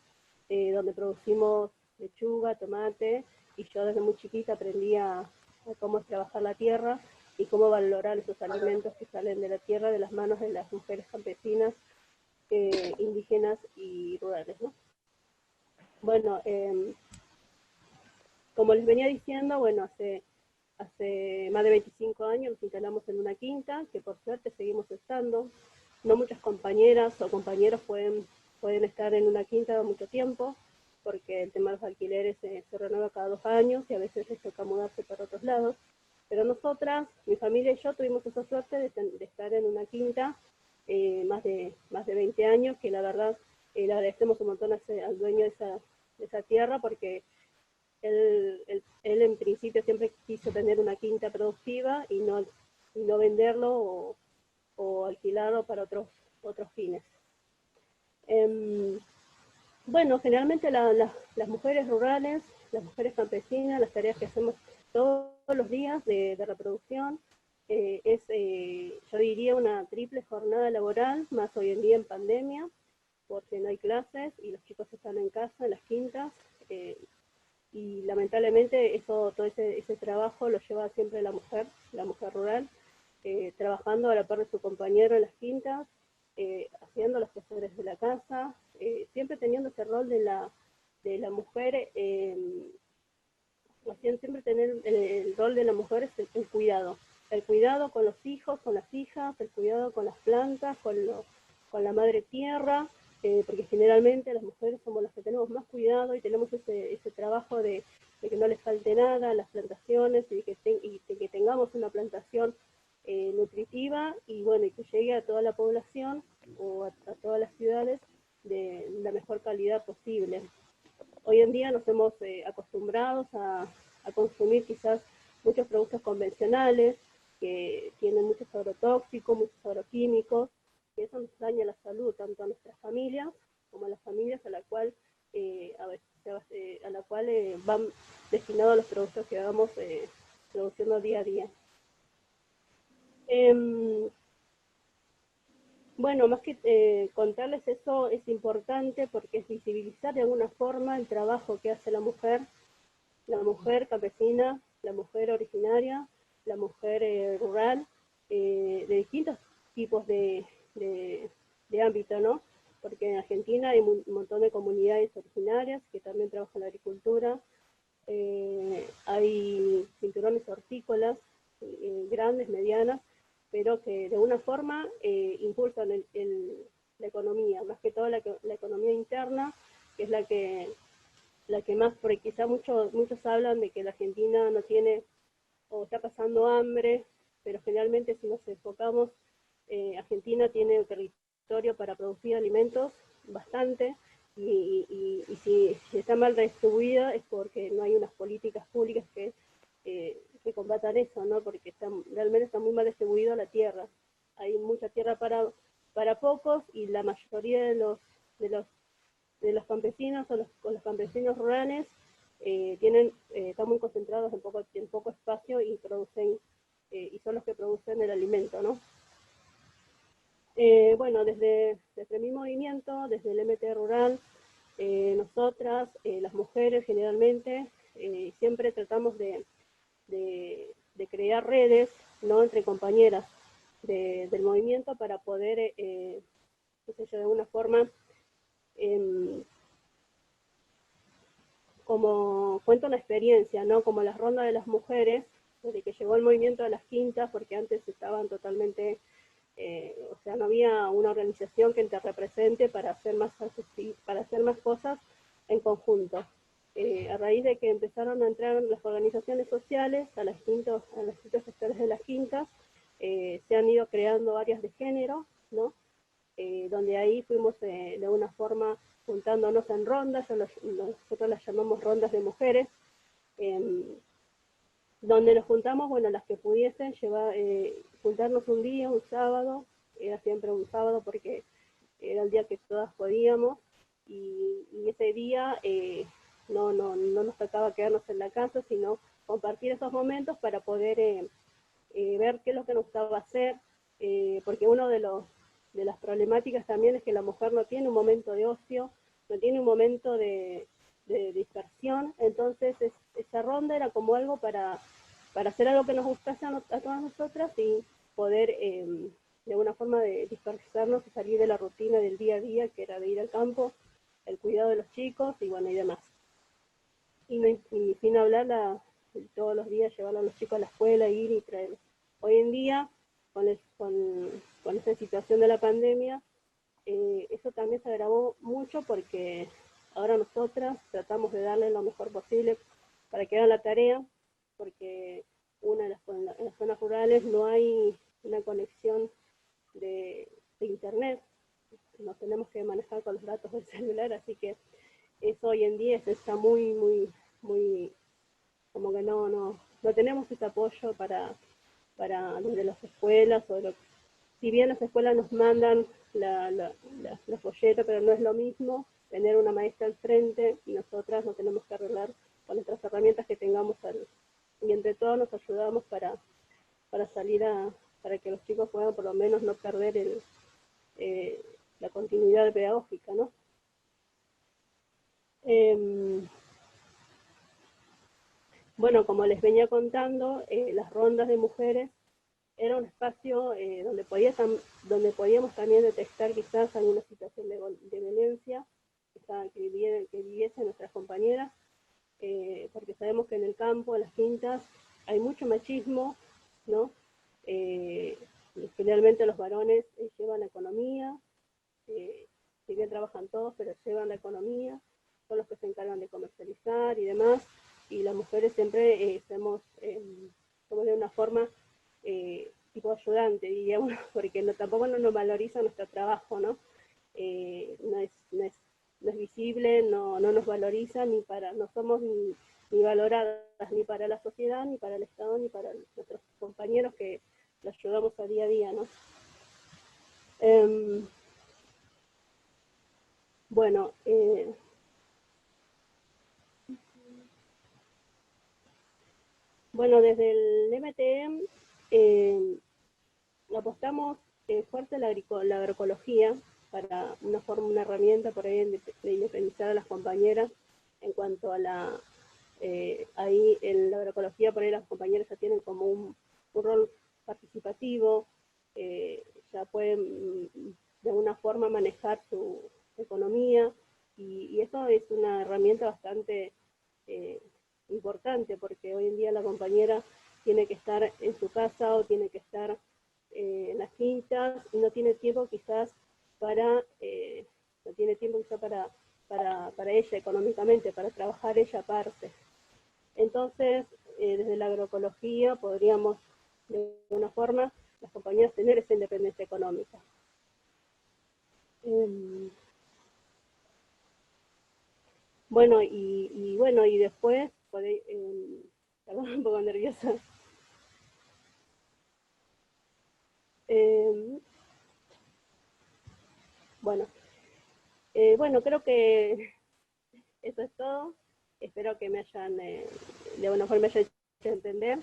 Speaker 6: donde producimos lechuga, tomate, y yo desde muy chiquita aprendí a cómo es trabajar la tierra y cómo valorar esos alimentos que salen de la tierra, de las manos de las mujeres campesinas, indígenas y rurales, ¿no? Bueno, como les venía diciendo, bueno, hace más de 25 años nos instalamos en una quinta, que por suerte seguimos estando. No muchas compañeras o compañeros pueden estar en una quinta mucho tiempo, porque el tema de los alquileres se renueva cada 2 años y a veces les toca mudarse para otros lados. Pero nosotras, mi familia y yo, tuvimos esa suerte de estar en una quinta más de 20 años, que la verdad le agradecemos un montón al dueño de esa tierra, porque él en principio siempre quiso tener una quinta productiva y no venderlo o alquilarlo para otros fines. Bueno, generalmente las mujeres rurales, las mujeres campesinas, las tareas que hacemos todos los días de reproducción, es, yo diría, una triple jornada laboral, más hoy en día en pandemia, porque no hay clases y los chicos están en casa, en las quintas, y lamentablemente todo ese trabajo lo lleva siempre la mujer rural, trabajando a la par de su compañero en las quintas, haciendo los quehaceres de la casa, siempre teniendo ese rol de la mujer siempre tener el rol de la mujer es el cuidado. El cuidado con los hijos, con las hijas, el cuidado con las plantas, con la madre tierra, porque generalmente las mujeres somos las que tenemos más cuidado y tenemos ese trabajo de que no les falte nada a las plantaciones y de que tengamos una plantación nutritiva y bueno, y que llegue a toda la población o a todas las ciudades de la mejor calidad posible. Hoy en día nos hemos acostumbrado a consumir quizás muchos productos convencionales que tienen muchos agrotóxicos, muchos agroquímicos, que eso nos daña la salud tanto a nuestras familias como a las familias a la cual van destinados los productos que vamos produciendo día a día. Bueno, más que contarles eso es importante porque es visibilizar de alguna forma el trabajo que hace la mujer campesina, la mujer originaria, la mujer rural, de distintos tipos de ámbito, ¿no? Porque en Argentina hay un montón de comunidades originarias que también trabajan en la agricultura, hay cinturones hortícolas grandes, medianas, pero que de alguna forma impulsan la economía, más que todo la economía interna, que es la que más, porque quizá muchos hablan de que la Argentina no tiene o está pasando hambre, pero generalmente si nos enfocamos, Argentina tiene territorio para producir alimentos bastante, y si está mal distribuida es porque no hay unas políticas públicas que combatan eso, ¿no? Porque realmente está muy mal distribuida la tierra. Hay mucha tierra para pocos y la mayoría de los campesinos o los campesinos rurales están muy concentrados en poco espacio y producen y son los que producen el alimento, ¿no? Bueno, desde mi movimiento, desde el MT Rural, nosotras, las mujeres generalmente, siempre tratamos de crear redes, ¿no? Entre compañeras del movimiento para poder, qué sé yo, de alguna forma, como cuento una experiencia, ¿no? Como las rondas de las mujeres, desde que llegó el movimiento de las quintas, porque antes estaban totalmente, o sea, no había una organización que te represente para hacer más cosas en conjunto. A raíz de que empezaron a entrar las organizaciones sociales a los distintos sectores de las quintas, se han ido creando áreas de género, ¿no? Donde ahí fuimos de alguna forma juntándonos en rondas, nosotros las llamamos rondas de mujeres, donde nos juntamos, bueno, las que pudiesen juntarnos un día, un sábado, era siempre un sábado porque era el día que todas podíamos, y ese día no nos tocaba quedarnos en la casa, sino compartir esos momentos para poder ver qué es lo que nos gustaba hacer, porque uno de las problemáticas también es que la mujer no tiene un momento de ocio, no tiene un momento de dispersión, entonces esa ronda era como algo para hacer algo que nos gustase a todas nosotras y poder de alguna forma de dispersarnos y salir de la rutina del día a día, que era de ir al campo, el cuidado de los chicos y bueno, y demás. Y sin hablar todos los días llevar a los chicos a la escuela, ir y traerlos. Hoy en día, con esta situación de la pandemia, eso también se agravó mucho porque ahora nosotras tratamos de darle lo mejor posible para que hagan la tarea, porque en las zonas rurales no hay una conexión de internet, nos tenemos que manejar con los datos del celular, así que eso hoy en día está muy, como que no tenemos ese apoyo para desde las escuelas, si bien las escuelas nos mandan la folleta, pero no es lo mismo tener una maestra al frente y nosotras nos tenemos que arreglar con nuestras herramientas que tengamos y entre todos nos ayudamos para salir para que los chicos puedan por lo menos no perder la continuidad pedagógica, ¿no? Bueno, como les venía contando, las rondas de mujeres era un espacio donde podíamos también detectar quizás alguna situación de violencia que viviesen nuestras compañeras, porque sabemos que en el campo, en las quintas, hay mucho machismo, ¿no? Generalmente los varones llevan la economía, si bien trabajan todos, pero llevan la economía, son los que se encargan de comercializar y demás, y las mujeres siempre somos de una forma tipo ayudante, digamos, porque tampoco no nos valoriza nuestro trabajo, ¿no? No es visible, no nos valoriza, no somos ni valoradas ni para la sociedad, ni para el Estado, ni para nuestros compañeros que los ayudamos a día, ¿no? Bueno, desde el MTM apostamos fuerte la agroecología para una herramienta por ahí de independizar a las compañeras en cuanto a la agroecología, por ahí las compañeras ya tienen como un rol participativo, ya pueden de alguna forma manejar su economía, y eso es una herramienta bastante importante, porque hoy en día la compañera tiene que estar en su casa o tiene que estar en las quintas y no tiene tiempo quizás para ella económicamente, para trabajar ella aparte. Entonces, desde la agroecología podríamos, de alguna forma, las compañías tener esa independencia económica. Bueno, y después, perdón, un poco nerviosa. Bueno, creo que eso es todo. Espero que me hayan, de alguna forma, me hayan hecho entender.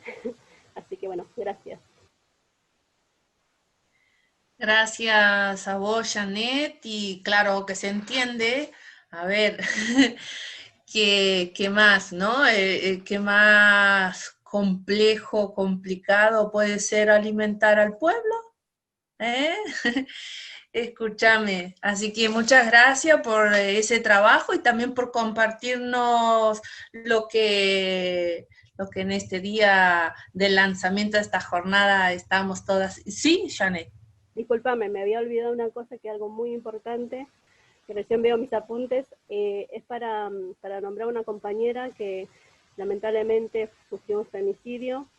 Speaker 6: Así que bueno, gracias.
Speaker 1: Gracias a vos, Janet, y claro que se entiende. A ver, ¿qué más, no? ¿Qué más complejo, complicado puede ser alimentar al pueblo? Escúchame, así que muchas gracias por ese trabajo y también por compartirnos lo que en este día del lanzamiento de esta jornada estamos todas. Sí, Janet.
Speaker 6: Discúlpame, me había olvidado una cosa, que es algo muy importante, que recién veo mis apuntes, es para nombrar una compañera que lamentablemente sufrió un femicidio,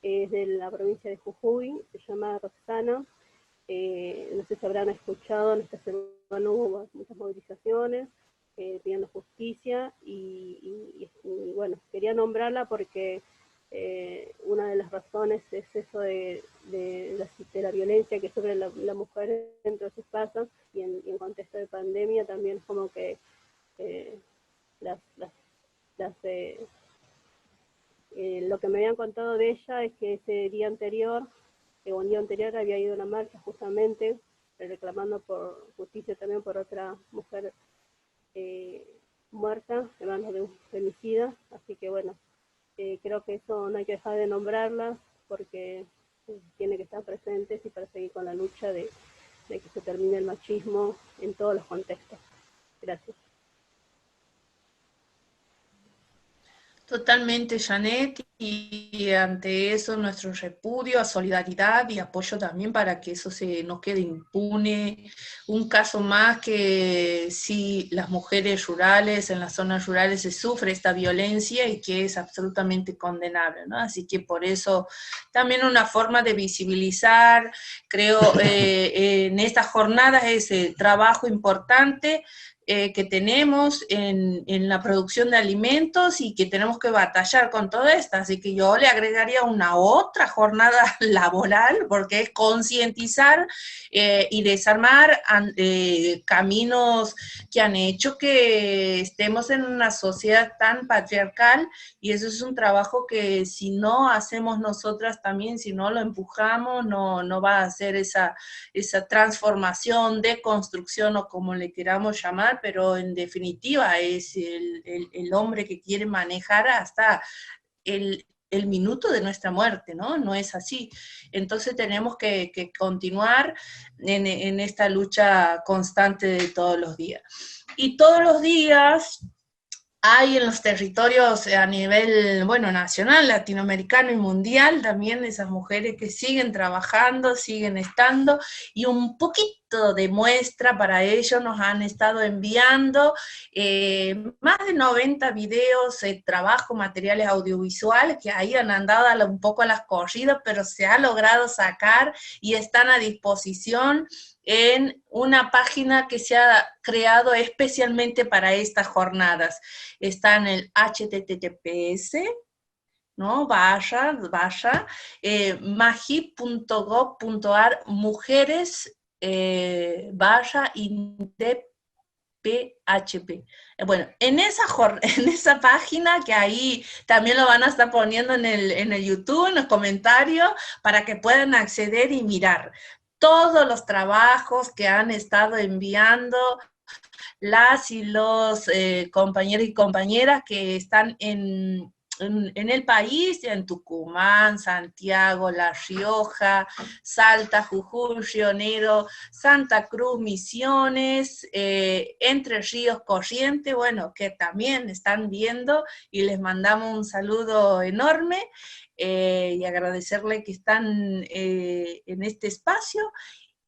Speaker 6: es de la provincia de Jujuy, se llama Roxana. No sé si habrán escuchado, en esta semana hubo muchas movilizaciones pidiendo justicia, y bueno, quería nombrarla porque una de las razones es eso de la violencia que sufre la mujer dentro de sus casas, y en contexto de pandemia también, como que lo que me habían contado de ella es que ese día anterior, un día anterior, había ido a una marcha justamente reclamando por justicia también por otra mujer muerta en manos de un femicida. Así que bueno, creo que eso no hay que dejar de nombrarlas, porque tiene que estar presentes y para seguir con la lucha de que se termine el machismo en todos los contextos. Gracias.
Speaker 1: Totalmente, Janet, y ante eso nuestro repudio, solidaridad y apoyo también para que eso no quede impune. Un caso más que si las mujeres rurales, en las zonas rurales se sufre esta violencia y que es absolutamente condenable, ¿no? Así que por eso también una forma de visibilizar, creo, en estas jornadas ese trabajo importante que tenemos en la producción de alimentos y que tenemos que batallar con todo esto. Así que yo le agregaría una otra jornada laboral, porque es concientizar y desarmar caminos que han hecho que estemos en una sociedad tan patriarcal, y eso es un trabajo que si no hacemos nosotras también, si no lo empujamos, no va a hacer esa transformación, deconstrucción o como le queramos llamar, pero en definitiva es el hombre que quiere manejar hasta el minuto de nuestra muerte, ¿no? No es así. Entonces tenemos que continuar en esta lucha constante de todos los días. Y todos los días hay en los territorios a nivel, bueno, nacional, latinoamericano y mundial, también esas mujeres que siguen trabajando, siguen estando, y un poquito de muestra para ello nos han estado enviando más de 90 videos, trabajo, materiales audiovisuales, que ahí han andado un poco a las corridas, pero se ha logrado sacar y están a disposición en una página que se ha creado especialmente para estas jornadas. Está en el https, ¿no? magi.gov.ar, mujeres, INDEP, PHP. Bueno, en esa página, que ahí también lo van a estar poniendo en el YouTube, en los comentarios, para que puedan acceder y mirar todos los trabajos que han estado enviando las y los compañeros y compañeras que están en el país, en Tucumán, Santiago, La Rioja, Salta, Jujuy, Río Negro, Santa Cruz, Misiones, Entre Ríos, Corrientes, bueno, que también están viendo, y les mandamos un saludo enorme, y agradecerle que están en este espacio,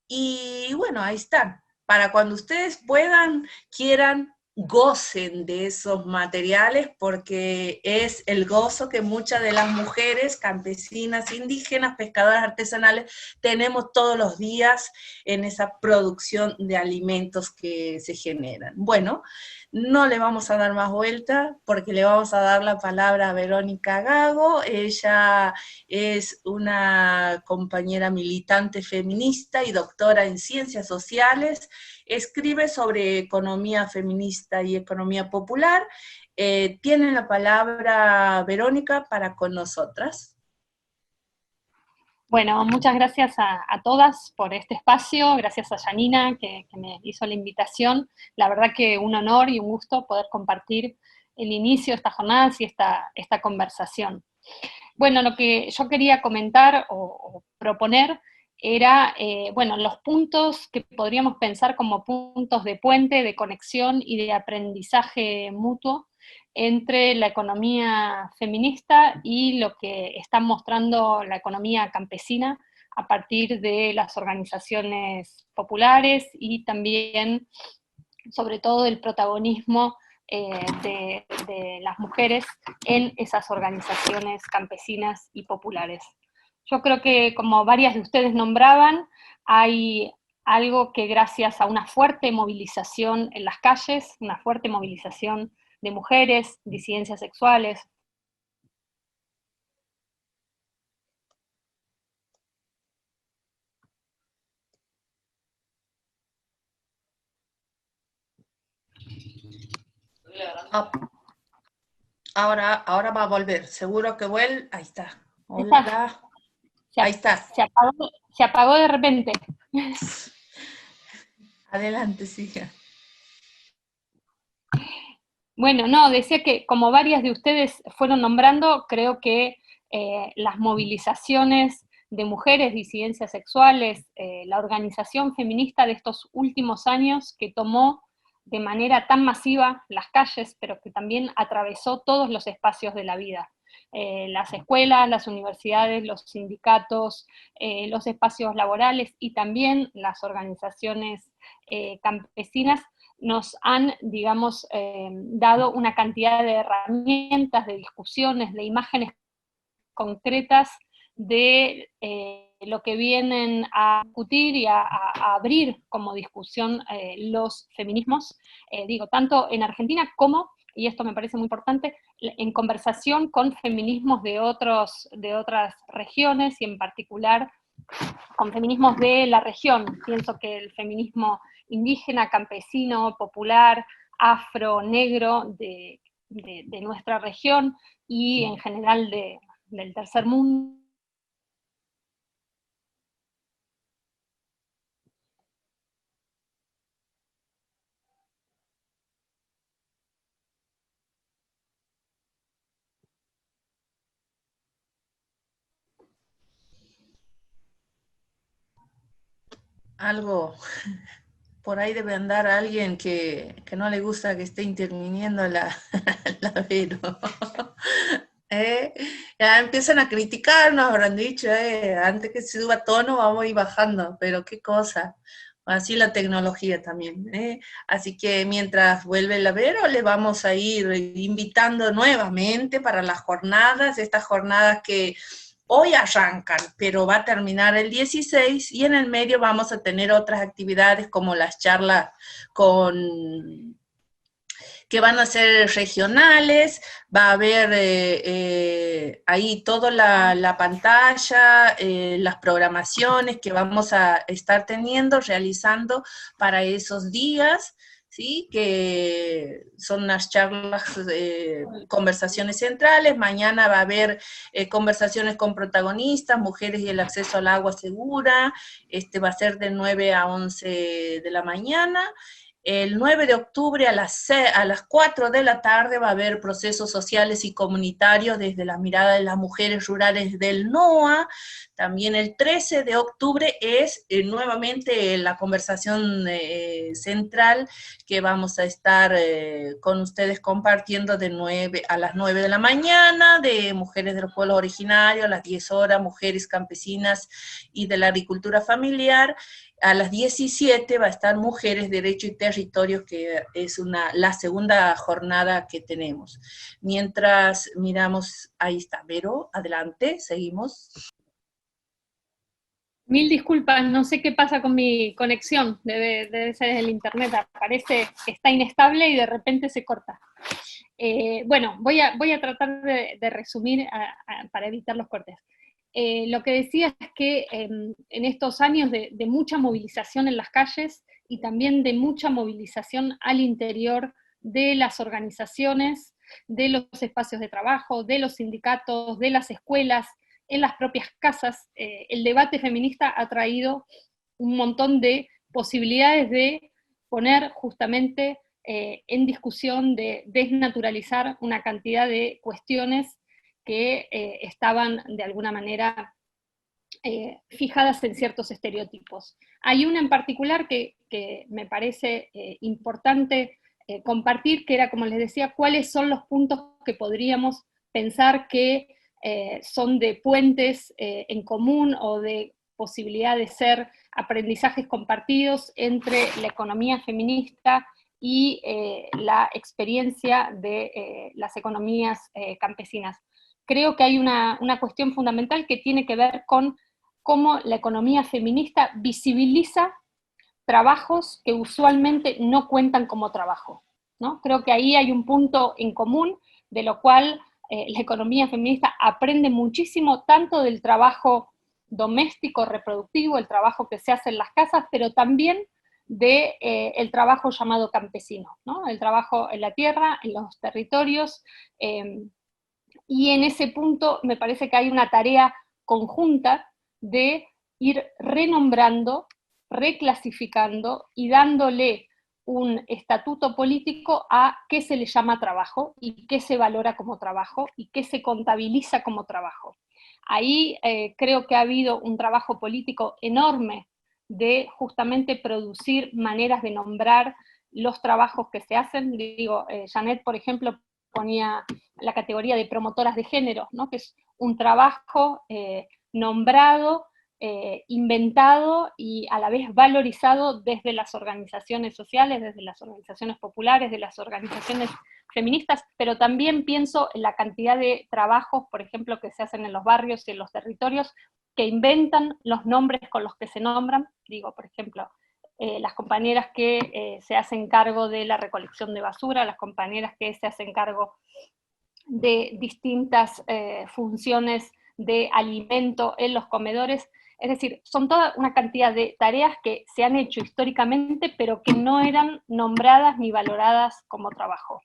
Speaker 1: y bueno, ahí están. Para cuando ustedes puedan, quieran, gocen de esos materiales, porque es el gozo que muchas de las mujeres campesinas, indígenas, pescadoras artesanales, tenemos todos los días en esa producción de alimentos que se generan. Bueno, no le vamos a dar más vuelta, porque le vamos a dar la palabra a Verónica Gago. Ella es una compañera militante feminista y doctora en ciencias sociales. Escribe sobre economía feminista y economía popular. Tiene la palabra Verónica para con nosotras.
Speaker 7: Bueno, muchas gracias a todas por este espacio, gracias a Janina que me hizo la invitación. La verdad que un honor y un gusto poder compartir el inicio de esta jornada y esta conversación. Bueno, lo que yo quería comentar o proponer era, bueno, los puntos que podríamos pensar como puntos de puente, de conexión y de aprendizaje mutuo entre la economía feminista y lo que está mostrando la economía campesina a partir de las organizaciones populares y también, sobre todo, el protagonismo de las mujeres en esas organizaciones campesinas y populares. Yo creo que, como varias de ustedes nombraban, hay algo que, gracias a una fuerte movilización en las calles, una fuerte movilización de mujeres, disidencias sexuales,
Speaker 1: Ahora va a volver, seguro que vuelve. Ahí está. Hola. Ahí está.
Speaker 7: Se apagó de repente.
Speaker 1: Adelante, siga.
Speaker 7: Bueno, no, decía que, como varias de ustedes fueron nombrando, creo que las movilizaciones de mujeres, disidencias sexuales, la organización feminista de estos últimos años, que tomó de manera tan masiva las calles, pero que también atravesó todos los espacios de la vida. Las escuelas, las universidades, los sindicatos, los espacios laborales y también las organizaciones campesinas, nos han, digamos, dado una cantidad de herramientas, de discusiones, de imágenes concretas de lo que vienen a discutir y a abrir como discusión los feminismos, digo, tanto en Argentina como, y esto me parece muy importante, en conversación con feminismos de otras regiones, y en particular con feminismos de la región. Pienso que el feminismo indígena, campesino, popular, afro, negro de nuestra región y en general del tercer mundo,
Speaker 1: Algo por ahí debe andar alguien que no le gusta que esté interviniendo la Vero. Ya empiezan a criticarnos, habrán dicho, antes que se suba tono vamos a ir bajando, pero qué cosa. Así la tecnología también. Así que mientras vuelve la Vero, le vamos a ir invitando nuevamente para las jornadas, estas jornadas que hoy arrancan, pero va a terminar el 16, y en el medio vamos a tener otras actividades como las charlas que van a ser regionales, va a haber ahí toda la pantalla, las programaciones que vamos a estar realizando para esos días, ¿sí? Que son unas charlas, conversaciones centrales. Mañana va a haber conversaciones con protagonistas, mujeres y el acceso al agua segura, va a ser de 9 a 11 de la mañana. El 9 de octubre a las 4 de la tarde va a haber procesos sociales y comunitarios desde la mirada de las mujeres rurales del NOA. También el 13 de octubre es nuevamente la conversación central que vamos a estar con ustedes compartiendo a las 9 de la mañana, de mujeres de los pueblos originarios, a las 10 horas, mujeres campesinas y de la agricultura familiar. A las 17 va a estar Mujeres, Derecho y Territorios, que es la segunda jornada que tenemos. Mientras miramos, ahí está, Vero, adelante, seguimos.
Speaker 7: Mil disculpas, no sé qué pasa con mi conexión, debe ser el internet, parece que está inestable y de repente se corta. Bueno, voy a tratar de resumir para evitar los cortes. Lo que decía es que en estos años de mucha movilización en las calles y también de mucha movilización al interior de las organizaciones, de los espacios de trabajo, de los sindicatos, de las escuelas, en las propias casas, el debate feminista ha traído un montón de posibilidades de poner justamente en discusión, de desnaturalizar una cantidad de cuestiones que estaban de alguna manera fijadas en ciertos estereotipos. Hay una en particular que me parece importante compartir, que era, como les decía, cuáles son los puntos que podríamos pensar que son de puentes en común o de posibilidad de ser aprendizajes compartidos entre la economía feminista y la experiencia de las economías campesinas. Creo que hay una cuestión fundamental que tiene que ver con cómo la economía feminista visibiliza trabajos que usualmente no cuentan como trabajo, ¿no? Creo que ahí hay un punto en común, de lo cual la economía feminista aprende muchísimo, tanto del trabajo doméstico, reproductivo, el trabajo que se hace en las casas, pero también del trabajo llamado campesino, ¿no? El trabajo en la tierra, en los territorios, y en ese punto me parece que hay una tarea conjunta de ir renombrando, reclasificando y dándole un estatuto político a qué se le llama trabajo y qué se valora como trabajo y qué se contabiliza como trabajo. Ahí creo que ha habido un trabajo político enorme de justamente producir maneras de nombrar los trabajos que se hacen. Digo, Janet, por ejemplo, ponía la categoría de promotoras de género, ¿no? Que es un trabajo nombrado, inventado y a la vez valorizado desde las organizaciones sociales, desde las organizaciones populares, de las organizaciones feministas, pero también pienso en la cantidad de trabajos, por ejemplo, que se hacen en los barrios y en los territorios, que inventan los nombres con los que se nombran. Digo, por ejemplo, las compañeras que se hacen cargo de la recolección de basura, las compañeras que se hacen cargo de distintas funciones de alimento en los comedores. Es decir, son toda una cantidad de tareas que se han hecho históricamente, pero que no eran nombradas ni valoradas como trabajo.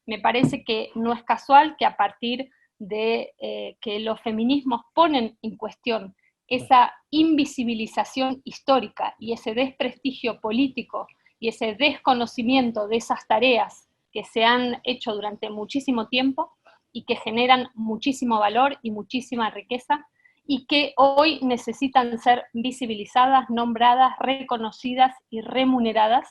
Speaker 7: Me parece que no es casual que a partir de que los feminismos ponen en cuestión esa invisibilización histórica y ese desprestigio político y ese desconocimiento de esas tareas que se han hecho durante muchísimo tiempo y que generan muchísimo valor y muchísima riqueza, y que hoy necesitan ser visibilizadas, nombradas, reconocidas y remuneradas,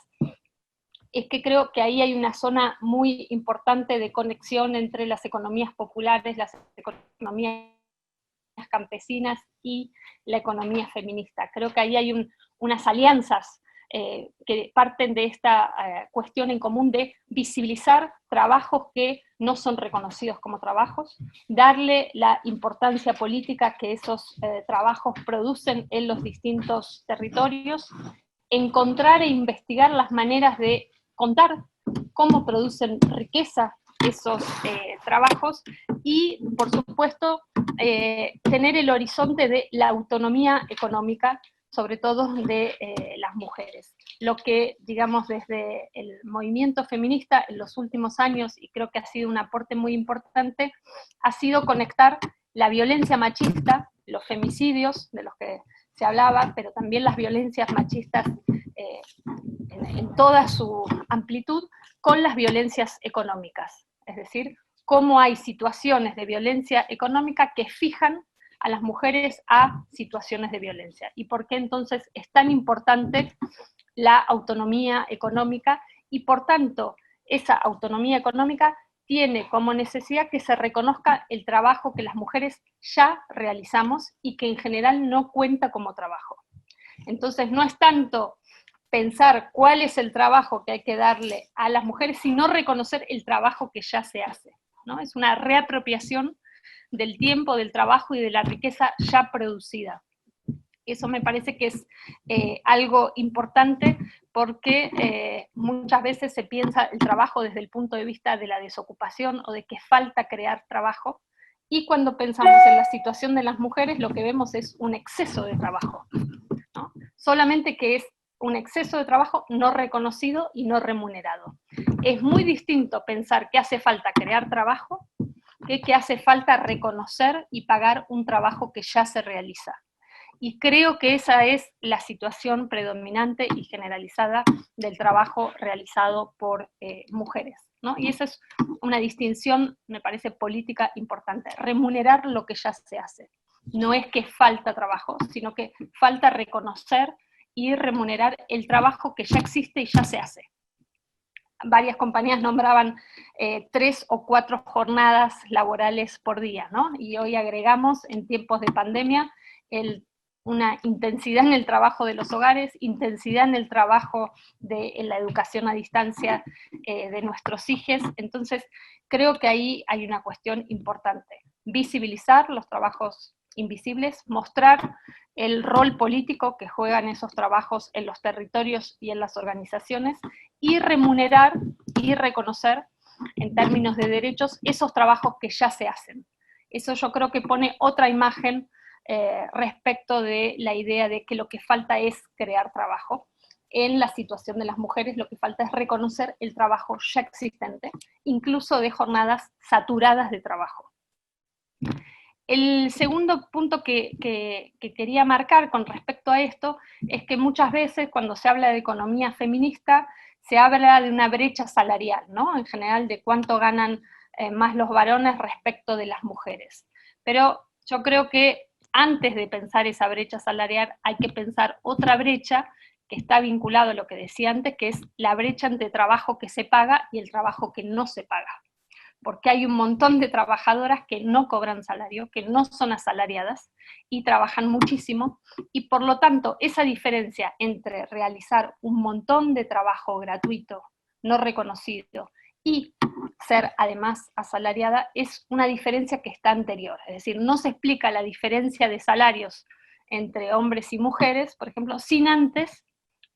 Speaker 7: es que creo que ahí hay una zona muy importante de conexión entre las economías populares, las economías campesinas y la economía feminista. Creo que ahí hay unas alianzas que parten de esta cuestión en común de visibilizar trabajos que no son reconocidos como trabajos, darle la importancia política que esos trabajos producen en los distintos territorios, encontrar e investigar las maneras de contar cómo producen riqueza esos trabajos y, por supuesto, tener el horizonte de la autonomía económica, sobre todo de las mujeres. Lo que, digamos, desde el movimiento feminista en los últimos años, y creo que ha sido un aporte muy importante, ha sido conectar la violencia machista, los femicidios, de los que se hablaba, pero también las violencias machistas en toda su amplitud, con las violencias económicas. Es decir, cómo hay situaciones de violencia económica que fijan a las mujeres a situaciones de violencia. Y por qué entonces es tan importante la autonomía económica, y por tanto esa autonomía económica tiene como necesidad que se reconozca el trabajo que las mujeres ya realizamos y que en general no cuenta como trabajo. Entonces no es tanto pensar cuál es el trabajo que hay que darle a las mujeres, sino reconocer el trabajo que ya se hace, ¿no? Es una reapropiación del tiempo, del trabajo y de la riqueza ya producida. Eso me parece que es algo importante, porque muchas veces se piensa el trabajo desde el punto de vista de la desocupación o de que falta crear trabajo, y cuando pensamos en la situación de las mujeres lo que vemos es un exceso de trabajo, ¿no? Solamente que es un exceso de trabajo no reconocido y no remunerado. Es muy distinto pensar que hace falta crear trabajo que hace falta reconocer y pagar un trabajo que ya se realiza. Y creo que esa es la situación predominante y generalizada del trabajo realizado por mujeres, ¿no? Y esa es una distinción, me parece, política importante. Remunerar lo que ya se hace. No es que falta trabajo, sino que falta reconocer y remunerar el trabajo que ya existe y ya se hace. Varias compañías nombraban 3 o 4 jornadas laborales por día, ¿no? Y hoy agregamos, en tiempos de pandemia, una intensidad en el trabajo de los hogares, intensidad en el trabajo en la educación a distancia de nuestros hijos. Entonces, creo que ahí hay una cuestión importante. Visibilizar los trabajos invisibles, mostrar el rol político que juegan esos trabajos en los territorios y en las organizaciones, y remunerar y reconocer, en términos de derechos, esos trabajos que ya se hacen. Eso yo creo que pone otra imagen respecto de la idea de que lo que falta es crear trabajo. En la situación de las mujeres lo que falta es reconocer el trabajo ya existente, incluso de jornadas saturadas de trabajo. El segundo punto que quería marcar con respecto a esto es que muchas veces cuando se habla de economía feminista se habla de una brecha salarial, ¿no? En general de cuánto ganan más los varones respecto de las mujeres. Pero yo creo que antes de pensar esa brecha salarial hay que pensar otra brecha que está vinculado a lo que decía antes, que es la brecha entre trabajo que se paga y el trabajo que no se paga. Porque hay un montón de trabajadoras que no cobran salario, que no son asalariadas y trabajan muchísimo, y por lo tanto esa diferencia entre realizar un montón de trabajo gratuito, no reconocido, y ser además asalariada es una diferencia que está anterior. Es decir, no se explica la diferencia de salarios entre hombres y mujeres, por ejemplo, sin antes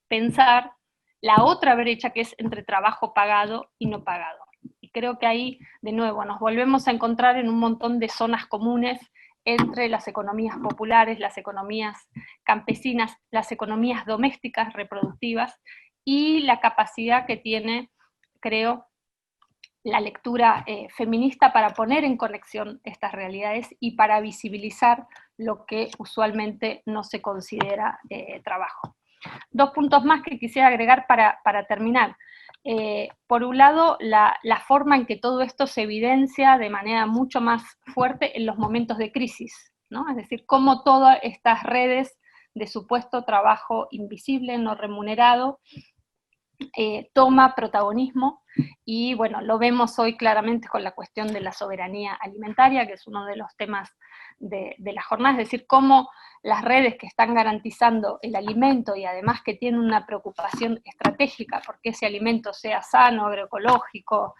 Speaker 7: pensar la otra brecha que es entre trabajo pagado y no pagado. Y creo que ahí, de nuevo, nos volvemos a encontrar en un montón de zonas comunes entre las economías populares, las economías campesinas, las economías domésticas reproductivas, y la capacidad que tiene, creo, la lectura feminista para poner en conexión estas realidades y para visibilizar lo que usualmente no se considera trabajo. 2 puntos más que quisiera agregar para terminar. Por un lado, la forma en que todo esto se evidencia de manera mucho más fuerte en los momentos de crisis, ¿no? Es decir, cómo todas estas redes de supuesto trabajo invisible, no remunerado, toma protagonismo, y bueno, lo vemos hoy claramente con la cuestión de la soberanía alimentaria, que es uno de los temas de la jornada, es decir, cómo las redes que están garantizando el alimento y además que tienen una preocupación estratégica porque ese alimento sea sano, agroecológico,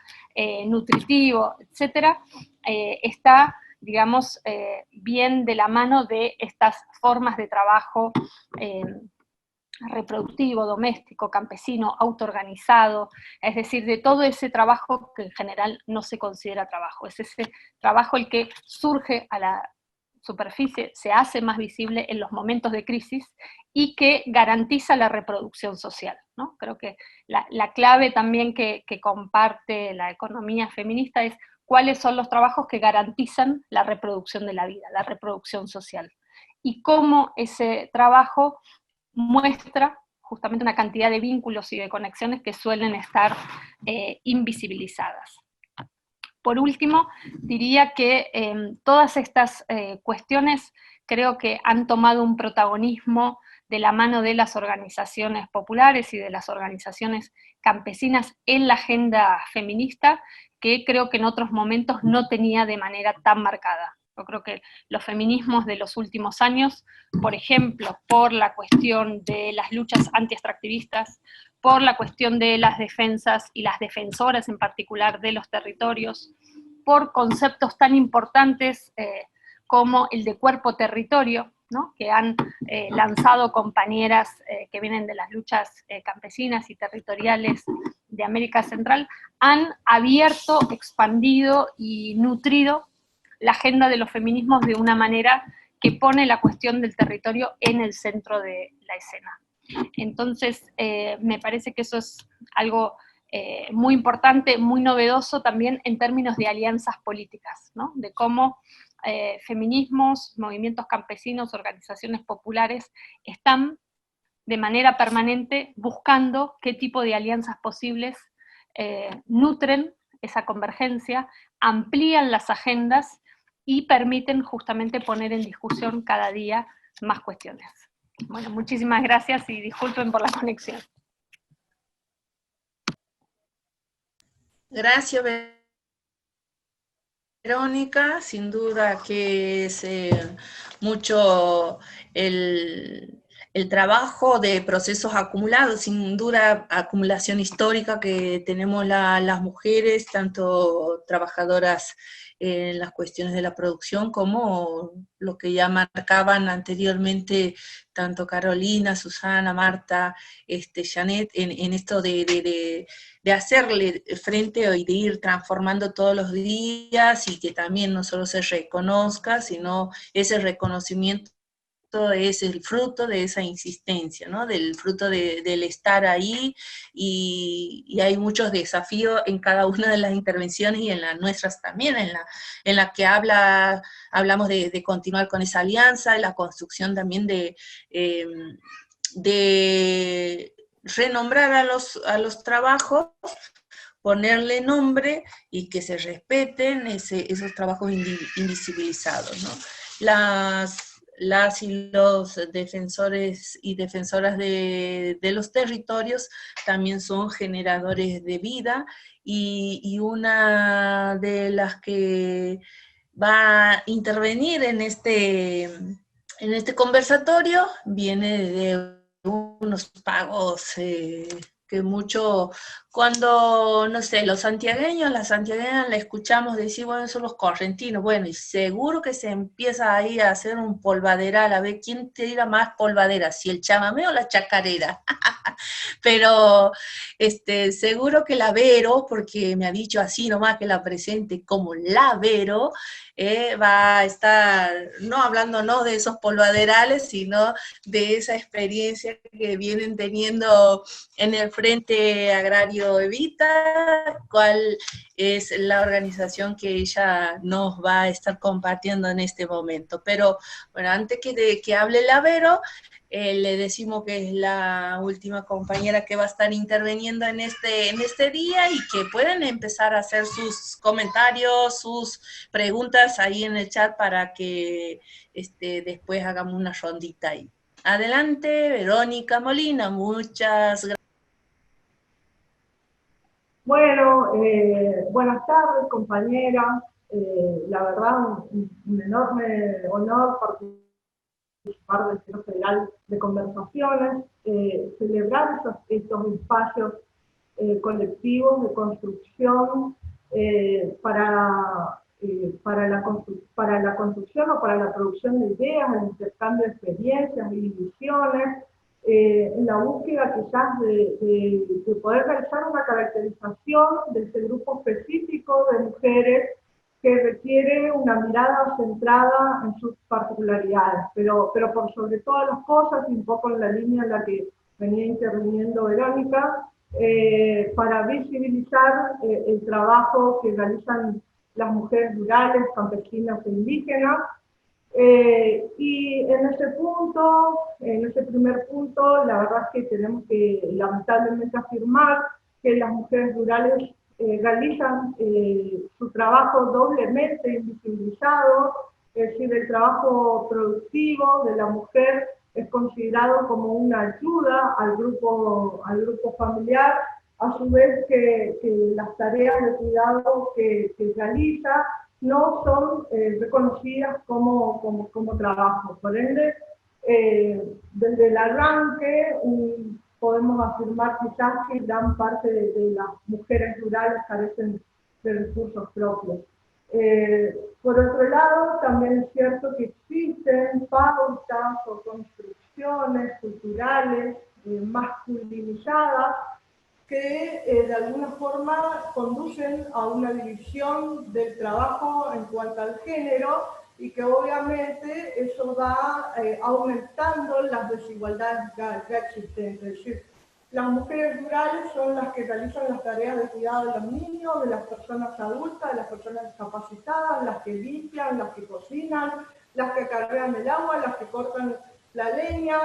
Speaker 7: nutritivo, etcétera, está, digamos, bien de la mano de estas formas de trabajo reproductivo, doméstico, campesino, autoorganizado, es decir, de todo ese trabajo que en general no se considera trabajo. Es ese trabajo el que surge a la superficie, se hace más visible en los momentos de crisis y que garantiza la reproducción social, ¿no? Creo que la clave también que comparte la economía feminista es cuáles son los trabajos que garantizan la reproducción de la vida, la reproducción social, y cómo ese trabajo muestra justamente una cantidad de vínculos y de conexiones que suelen estar invisibilizadas. Por último, diría que todas estas cuestiones creo que han tomado un protagonismo de la mano de las organizaciones populares y de las organizaciones campesinas en la agenda feminista, que creo que en otros momentos no tenía de manera tan marcada. Yo creo que los feminismos de los últimos años, por ejemplo, por la cuestión de las luchas anti-extractivistas, por la cuestión de las defensas y las defensoras en particular de los territorios, por conceptos tan importantes como el de cuerpo-territorio, ¿no? Que han lanzado compañeras que vienen de las luchas campesinas y territoriales de América Central, han abierto, expandido y nutrido la agenda de los feminismos de una manera que pone la cuestión del territorio en el centro de la escena. Entonces, me parece que eso es algo muy importante, muy novedoso también en términos de alianzas políticas, ¿no? De cómo feminismos, movimientos campesinos, organizaciones populares están de manera permanente buscando qué tipo de alianzas posibles nutren esa convergencia, amplían las agendas y permiten justamente poner en discusión cada día más cuestiones. Bueno, muchísimas gracias y disculpen por la conexión.
Speaker 1: Gracias, Verónica. Sin duda que es mucho el trabajo de procesos acumulados, sin duda acumulación histórica que tenemos las mujeres, tanto trabajadoras en las cuestiones de la producción como lo que ya marcaban anteriormente tanto Carolina, Susana, Marta, Janet, en esto de hacerle frente y de ir transformando todos los días, y que también no solo se reconozca, sino ese reconocimiento es el fruto de esa insistencia, ¿no? Del fruto del estar ahí, y hay muchos desafíos en cada una de las intervenciones y en las nuestras también, en la que hablamos de continuar con esa alianza, en la construcción también de renombrar a los trabajos, ponerle nombre y que se respeten esos trabajos invisibilizados, ¿no? Las y los defensores y defensoras de los territorios también son generadores de vida, y una de las que va a intervenir en este conversatorio viene de unos pagos que mucho, cuando, no sé, los santiagueños, las santiagueñas la escuchamos decir, bueno, son los correntinos, bueno, y seguro que se empieza ahí a hacer un polvaderal, a ver quién tira más polvadera, si el chamamé o la chacarera. Pero seguro que la Vero, porque me ha dicho así nomás que la presente como la Vero, va a estar, no hablando no de esos polvaderales, sino de esa experiencia que vienen teniendo en el Frente Agrario Radio Evita, cuál es la organización que ella nos va a estar compartiendo en este momento. Pero bueno, antes que hable la Vero, le decimos que es la última compañera que va a estar interviniendo en este día y que pueden empezar a hacer sus comentarios, sus preguntas ahí en el chat para que después hagamos una rondita ahí. Adelante, Verónica Molina, muchas gracias.
Speaker 8: Bueno, buenas tardes, compañeras. La verdad, un enorme honor participar del Centro Federal de Conversaciones, celebrar estos espacios colectivos de construcción para la construcción o para la producción de ideas, el intercambio de experiencias y visiones, en la búsqueda quizás de poder realizar una caracterización de este grupo específico de mujeres que requiere una mirada centrada en sus particularidades, pero por sobre todas las cosas, y un poco en la línea en la que venía interviniendo Verónica, para visibilizar el trabajo que realizan las mujeres rurales, campesinas e indígenas. Y en ese primer punto, la verdad es que tenemos que lamentablemente afirmar que las mujeres rurales realizan su trabajo doblemente invisibilizado, es decir, el trabajo productivo de la mujer es considerado como una ayuda al grupo familiar, a su vez que las tareas de cuidado que realiza no son reconocidas como trabajo. Por ende, desde el arranque podemos afirmar quizás que gran parte de las mujeres rurales carecen de recursos propios. Por otro lado, también es cierto que existen pautas o construcciones culturales masculinizadas que de alguna forma conducen a una división del trabajo en cuanto al género y que obviamente eso va aumentando las desigualdades ya existentes. Es decir, las mujeres rurales son las que realizan las tareas de cuidado de los niños, de las personas adultas, de las personas discapacitadas, las que limpian, las que cocinan, las que cargan el agua, las que cortan la leña,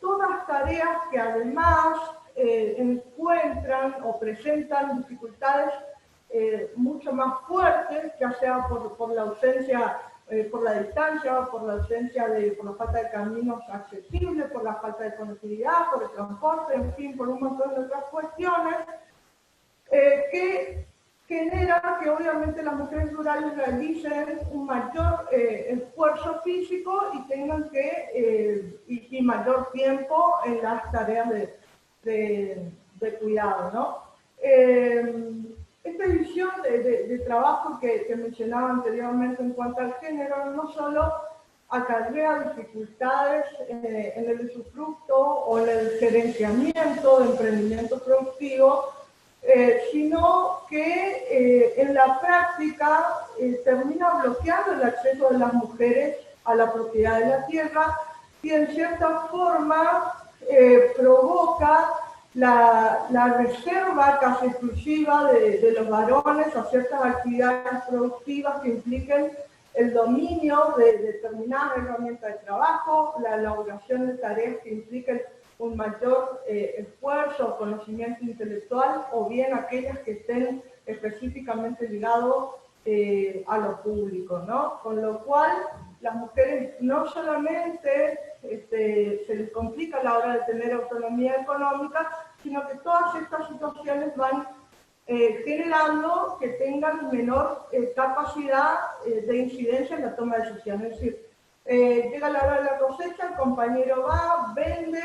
Speaker 8: todas tareas que además encuentran o presentan dificultades mucho más fuertes, ya sea por la ausencia, por la distancia, por la falta de caminos accesibles, por la falta de conectividad, por el transporte, en fin, por un montón de otras cuestiones, que genera que obviamente las mujeres rurales realicen un mayor esfuerzo físico y tengan y mayor tiempo en las tareas de cuidado, ¿no? Esta visión de trabajo que mencionaba anteriormente en cuanto al género no solo acarrea dificultades en el usufructo o en el gerenciamiento de emprendimiento productivo, sino que en la práctica termina bloqueando el acceso de las mujeres a la propiedad de la tierra y en cierta forma provoca la reserva casi exclusiva de los varones a ciertas actividades productivas que impliquen el dominio de determinadas herramientas de trabajo, la elaboración de tareas que impliquen un mayor esfuerzo o conocimiento intelectual, o bien aquellas que estén específicamente ligados a lo público, ¿no? Con lo cual, las mujeres no solamente se les complica a la hora de tener autonomía económica, sino que todas estas situaciones van generando que tengan menor capacidad de incidencia en la toma de decisiones. Es decir, llega la hora de la cosecha, el compañero va, vende,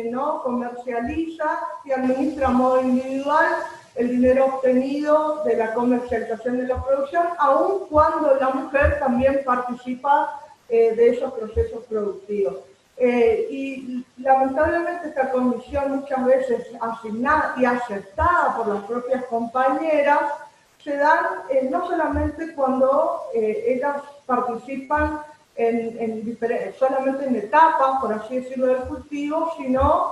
Speaker 8: ¿no? Comercializa y administra a modo individual el dinero obtenido de la comercialización de la producción, aun cuando la mujer también participa de esos procesos productivos. Y lamentablemente esta condición muchas veces asignada y aceptada por las propias compañeras se dan no solamente cuando ellas participan solamente en etapas, por así decirlo, del cultivo, sino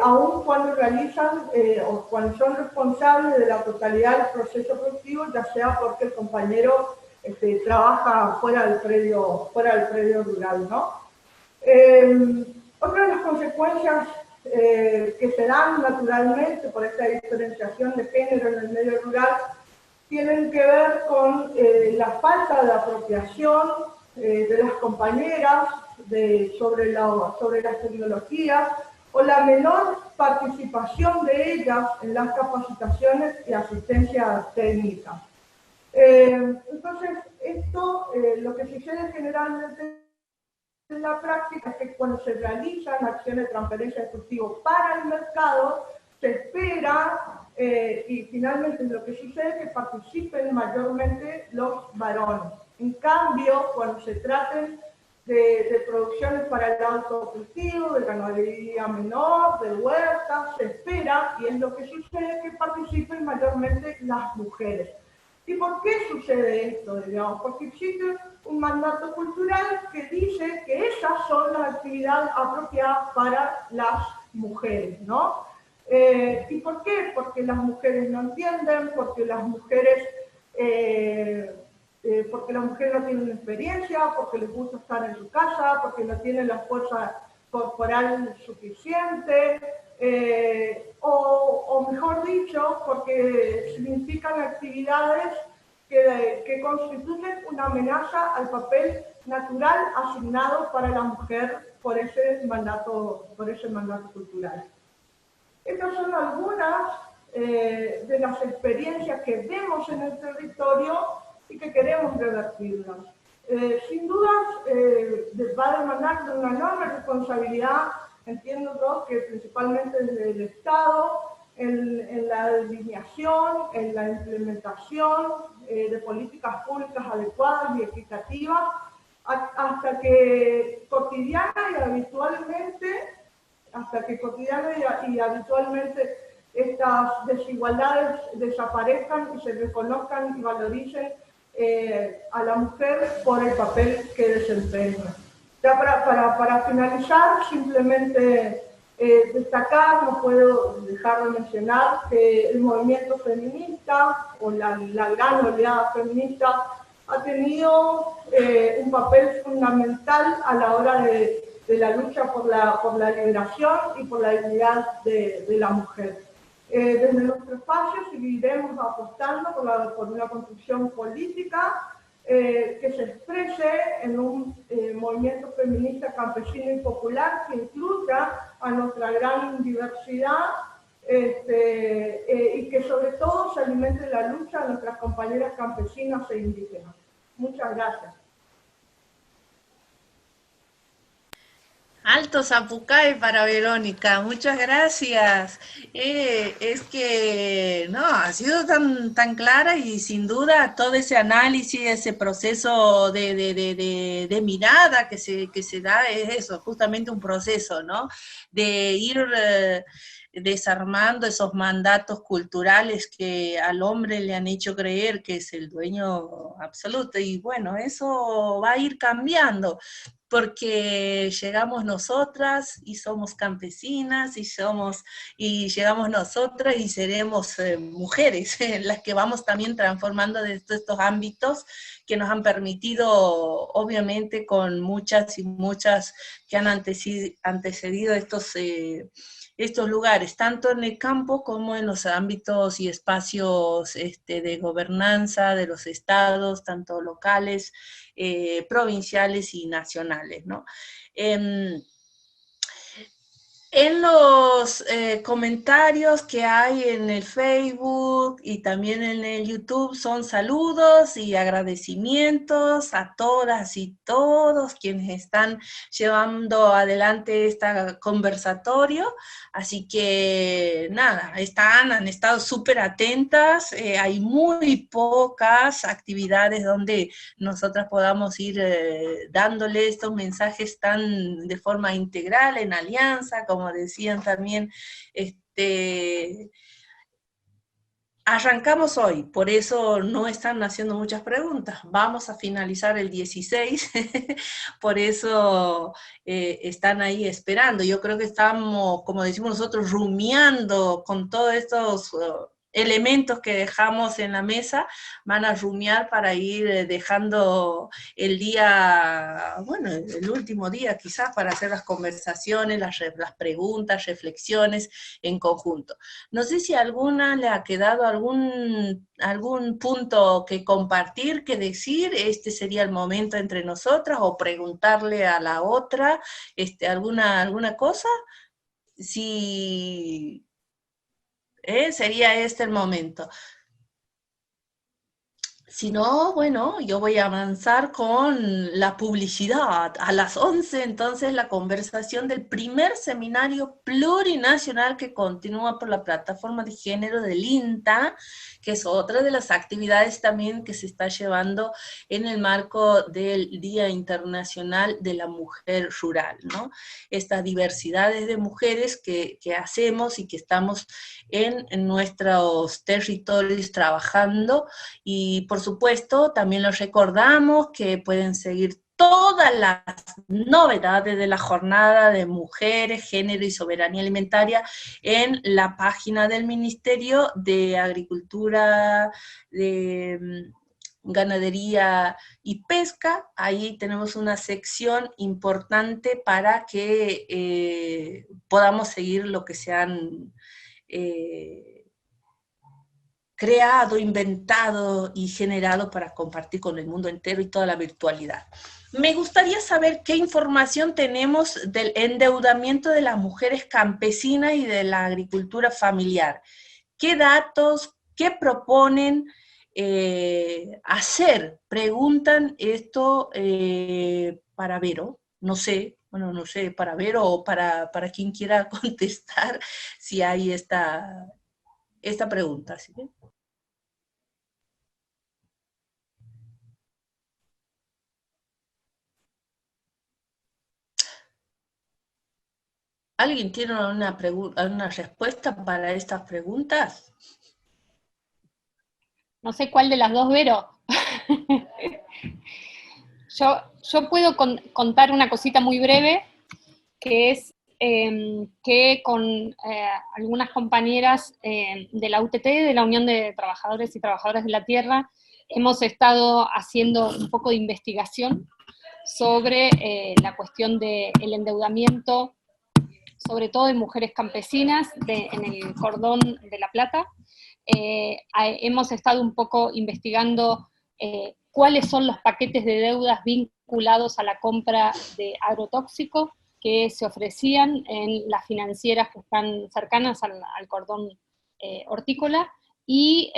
Speaker 8: aun cuando realizan o cuando son responsables de la totalidad del proceso productivo, ya sea porque el compañero trabaja fuera del predio rural, ¿no? Otra de las consecuencias que se dan naturalmente por esta diferenciación de género en el medio rural tienen que ver con la falta de apropiación de las compañeras sobre las tecnologías o la menor participación de ellas en las capacitaciones y asistencia técnica. Entonces, esto lo que sucede generalmente en la práctica es que cuando se realizan acciones de transferencia de cultivo para el mercado, se espera y finalmente lo que sucede es que participen mayormente los varones. En cambio, cuando se traten de producciones para el autocultivo, de ganadería menor, de huertas, se espera, y es lo que sucede, que participen mayormente las mujeres. ¿Y por qué sucede esto? Digamos? Porque existe un mandato cultural que dice que esas son las actividades apropiadas para las mujeres, ¿no? ¿Y por qué? Porque las mujeres no entienden, porque las mujeres no tienen experiencia, porque les gusta estar en su casa, porque no tienen la fuerza corporal suficiente, o mejor dicho, porque significan actividades que constituyen una amenaza al papel natural asignado para la mujer por ese mandato cultural. Estas son algunas de las experiencias que vemos en el territorio y que queremos revertirlas. Sin dudas, va a demandar de una enorme responsabilidad, entiendo yo, que principalmente desde el Estado, en la delineación, en la implementación de políticas públicas adecuadas y equitativas, hasta que cotidiana y habitualmente estas desigualdades desaparezcan y se reconozcan y valoricen a la mujer por el papel que desempeña. Ya para finalizar, simplemente destacar, no puedo dejar de mencionar que el movimiento feminista o la gran oleada feminista ha tenido un papel fundamental a la hora de la lucha por la liberación y por la dignidad de la mujer. Desde nuestro espacio seguiremos apostando por una construcción política que se exprese en un movimiento feminista campesino y popular que incluya a nuestra gran diversidad y que sobre todo se alimente la lucha de nuestras compañeras campesinas e indígenas. Muchas gracias.
Speaker 1: Alto Zapucay para Verónica, muchas gracias. Es que no, ha sido tan clara y sin duda todo ese análisis, ese proceso de mirada que se da es eso, justamente un proceso, ¿no? De ir desarmando esos mandatos culturales que al hombre le han hecho creer que es el dueño absoluto. Y bueno, eso va a ir cambiando, porque llegamos nosotras y somos campesinas y llegamos nosotras y seremos mujeres las que vamos también transformando de estos ámbitos que nos han permitido, obviamente con muchas y muchas que han antecedido estos lugares, tanto en el campo como en los ámbitos y espacios de gobernanza de los estados, tanto locales, provinciales y nacionales, ¿no? En los comentarios que hay en el Facebook y también en el YouTube son saludos y agradecimientos a todas y todos quienes están llevando adelante este conversatorio. Así que nada, han estado súper atentas. Hay muy pocas actividades donde nosotras podamos ir dándole estos mensajes tan de forma integral, en alianza, como decían también, Arrancamos hoy, por eso no están haciendo muchas preguntas. Vamos a finalizar el 16, por eso están ahí esperando. Yo creo que estamos, como decimos nosotros, rumiando con todos estos elementos que dejamos en la mesa, van a rumiar para ir dejando el día, bueno, el último día quizás, para hacer las conversaciones, las preguntas, reflexiones en conjunto. No sé si a alguna le ha quedado algún punto que compartir, que decir, este sería el momento entre nosotras, o preguntarle a la otra alguna cosa. Si sería este el momento. Si no, bueno, yo voy a avanzar con la publicidad. A las 11, entonces, la conversación del primer seminario plurinacional que continúa por la plataforma de género del INTA, que es otra de las actividades también que se está llevando en el marco del Día Internacional de la Mujer Rural, ¿no? Estas diversidades de mujeres que hacemos y que estamos en nuestros territorios trabajando. Y por supuesto, también les recordamos que pueden seguir todas las novedades de la jornada de mujeres, género y soberanía alimentaria en la página del Ministerio de Agricultura, de Ganadería y Pesca. Ahí tenemos una sección importante para que podamos seguir lo que se han creado, inventado y generado para compartir con el mundo entero y toda la virtualidad. Me gustaría saber qué información tenemos del endeudamiento de las mujeres campesinas y de la agricultura familiar. ¿Qué datos, qué proponen hacer? Preguntan esto para Vero, no sé, bueno, no sé, para Vero o para quien quiera contestar si hay esta pregunta, ¿sí? ¿Alguien tiene una respuesta para estas preguntas?
Speaker 7: No sé cuál de las dos, Vero. Yo puedo contar una cosita muy breve, que es que con algunas compañeras de la UTT, de la Unión de Trabajadores y Trabajadoras de la Tierra, hemos estado haciendo un poco de investigación sobre la cuestión del endeudamiento, sobre todo de mujeres campesinas en el Cordón de la Plata. Hemos estado un poco investigando cuáles son los paquetes de deudas vinculados a la compra de agrotóxicos que se ofrecían en las financieras que están cercanas al cordón hortícola, y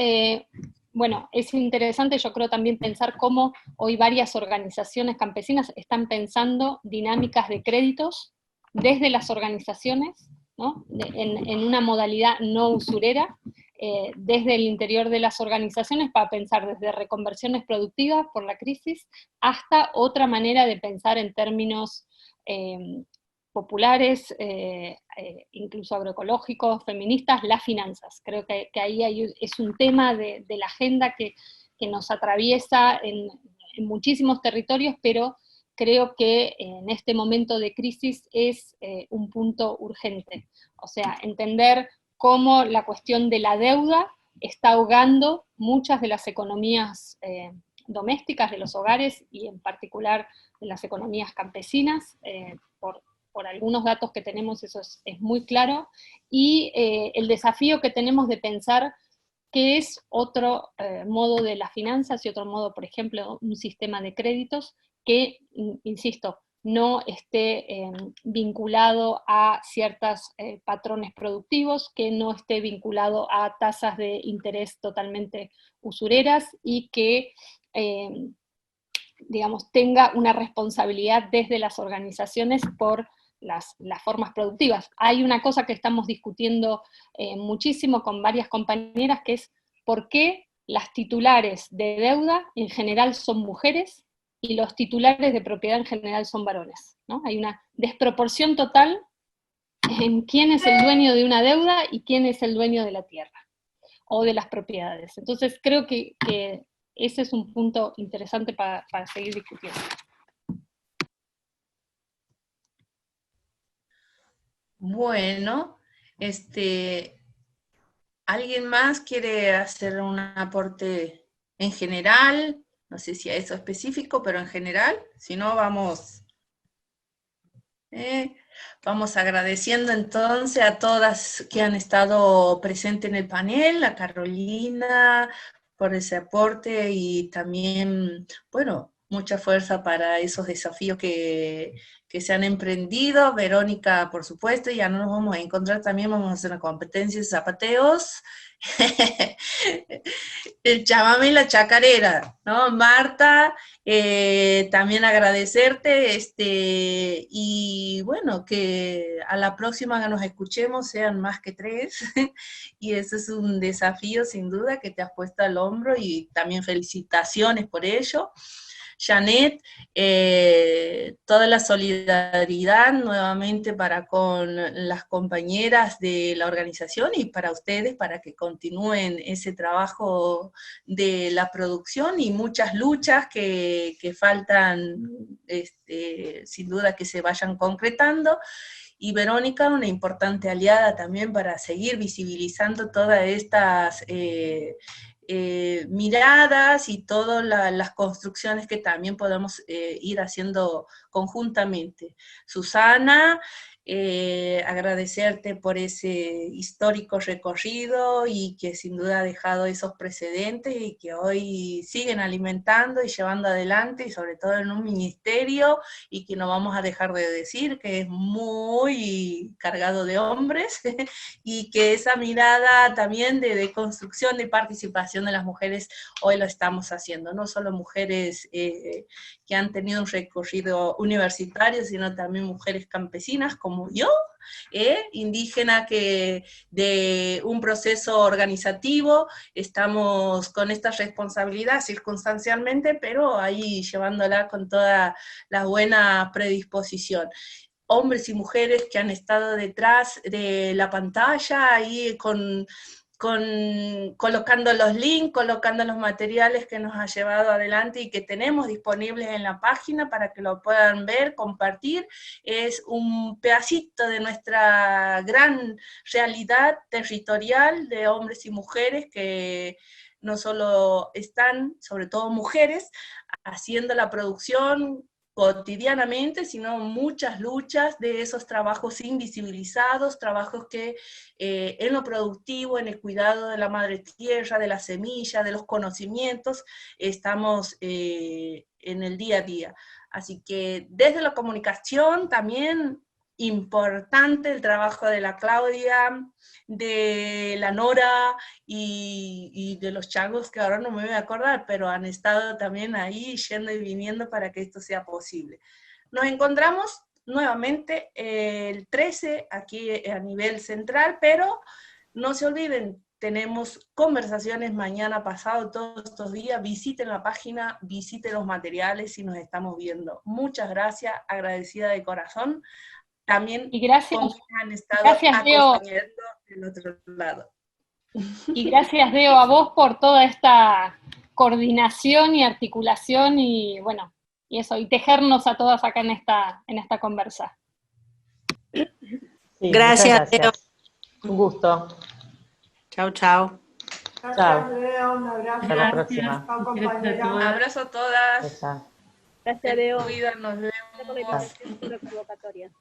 Speaker 7: bueno, es interesante, yo creo, también pensar cómo hoy varias organizaciones campesinas están pensando dinámicas de créditos desde las organizaciones, ¿no? en una modalidad no usurera, desde el interior de las organizaciones, para pensar desde reconversiones productivas por la crisis hasta otra manera de pensar en términos populares, incluso agroecológicos, feministas, las finanzas. Creo que ahí es un tema de la agenda que nos atraviesa en muchísimos territorios, pero creo que en este momento de crisis es un punto urgente. O sea, entender cómo la cuestión de la deuda está ahogando muchas de las economías domésticas de los hogares, y en particular de las economías campesinas. Por algunos datos que tenemos eso es muy claro, y el desafío que tenemos de pensar qué es otro modo de las finanzas y otro modo, por ejemplo, un sistema de créditos que, insisto, no esté vinculado a ciertos patrones productivos, que no esté vinculado a tasas de interés totalmente usureras, y que digamos, tenga una responsabilidad desde las organizaciones por las formas productivas. Hay una cosa que estamos discutiendo muchísimo con varias compañeras, que es por qué las titulares de deuda en general son mujeres y los titulares de propiedad en general son varones, ¿no? Hay una desproporción total en quién es el dueño de una deuda y quién es el dueño de la tierra. o de las propiedades. Entonces creo que ese es un punto interesante para seguir discutiendo.
Speaker 1: Bueno, ¿alguien más quiere hacer un aporte en general? No sé si a eso específico, pero en general, si no vamos agradeciendo entonces a todas que han estado presentes en el panel, a Carolina por ese aporte y también, bueno, mucha fuerza para esos desafíos que se han emprendido. Verónica, por supuesto, ya no nos vamos a encontrar también, vamos a hacer una competencia de zapateos. El chamame y la chacarera, ¿no? Marta, también agradecerte, y bueno, que a la próxima que nos escuchemos sean más que 3, y eso es un desafío sin duda que te has puesto al hombro, y también felicitaciones por ello. Janet, toda la solidaridad nuevamente para con las compañeras de la organización y para ustedes, para que continúen ese trabajo de la producción y muchas luchas que faltan, sin duda que se vayan concretando. Y Verónica, una importante aliada también para seguir visibilizando todas estas miradas y todas las construcciones que también podemos ir haciendo conjuntamente. Susana, agradecerte por ese histórico recorrido y que sin duda ha dejado esos precedentes y que hoy siguen alimentando y llevando adelante, y sobre todo en un ministerio, y que no vamos a dejar de decir que es muy cargado de hombres y que esa mirada también de construcción, de participación de las mujeres, hoy lo estamos haciendo, no solo mujeres que han tenido un recorrido universitario, sino también mujeres campesinas como yo, indígena, que de un proceso organizativo estamos con esta responsabilidad circunstancialmente, pero ahí llevándola con toda la buena predisposición. Hombres y mujeres que han estado detrás de la pantalla, ahí colocando los links, colocando los materiales que nos ha llevado adelante y que tenemos disponibles en la página para que lo puedan ver, compartir. Es un pedacito de nuestra gran realidad territorial de hombres y mujeres que no solo están, sobre todo mujeres, haciendo la producción cotidianamente, sino muchas luchas de esos trabajos invisibilizados, trabajos que en lo productivo, en el cuidado de la madre tierra, de la semilla, de los conocimientos, estamos en el día a día. Así que desde la comunicación también importante el trabajo de la Claudia, de la Nora y de los changos, que ahora no me voy a acordar, pero han estado también ahí yendo y viniendo para que esto sea posible. Nos encontramos nuevamente el 13 aquí a nivel central, pero no se olviden, tenemos conversaciones mañana, pasado, todos estos días. Visiten la página, visiten los materiales y nos estamos viendo. Muchas gracias, agradecida de corazón. También
Speaker 7: y gracias,
Speaker 1: con quienes han estado
Speaker 7: acompañando
Speaker 1: del otro lado.
Speaker 7: Y gracias, Deo, a vos por toda esta coordinación y articulación y bueno, y eso, y tejernos a todas acá en esta conversa.
Speaker 3: Sí,
Speaker 5: gracias, Deo.
Speaker 3: Un gusto.
Speaker 5: Chau, chau.
Speaker 8: Gracias, Leo, un abrazo.
Speaker 3: Hasta la próxima.
Speaker 8: Chao, compañera.
Speaker 1: Un abrazo a todas.
Speaker 7: Gracias, Deo.
Speaker 1: Cuídanos, nos vemos.
Speaker 6: Gracias por la convocatoria.